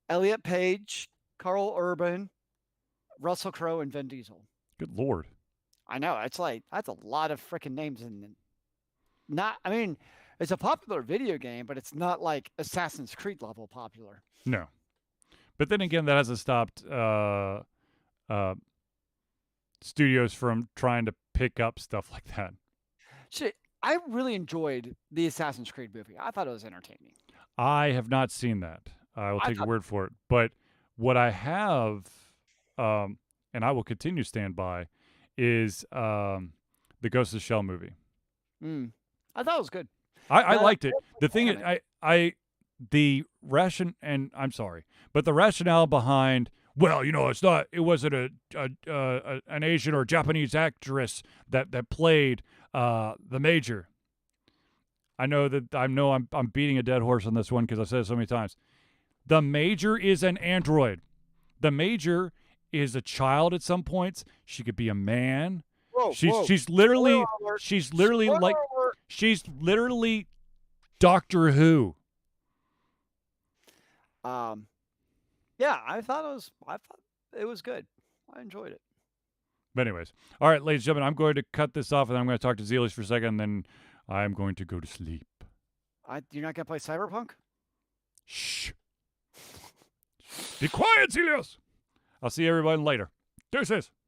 Elliot Page, Carl Urban, Russell Crowe, and Vin Diesel. Good Lord. I know. It's like, that's a lot of freaking names. It's a popular video game, but it's not like Assassin's Creed level popular. No. But then again, that hasn't stopped studios from trying to pick up stuff like that. Shit, I really enjoyed the Assassin's Creed movie. I thought it was entertaining. I have not seen that. I will take your word for it. But what I have, and I will continue to stand by, is the Ghost of the Shell movie. I thought it was good. I liked it. The thing is, I'm sorry, but the rationale behind, well, it wasn't an Asian or Japanese actress that played the Major. I know I'm beating a dead horse on this one because I've said it so many times. The Major is an android. The Major is a child at some points. She could be a man. She's literally Doctor Who. Yeah, I thought it was good. I enjoyed it. But anyways, all right, ladies and gentlemen, I'm going to cut this off, and I'm going to talk to Zelius for a second, and then I'm going to go to sleep. You're not gonna play Cyberpunk? Shh. Be quiet, Zelius. I'll see everyone later. Deuces.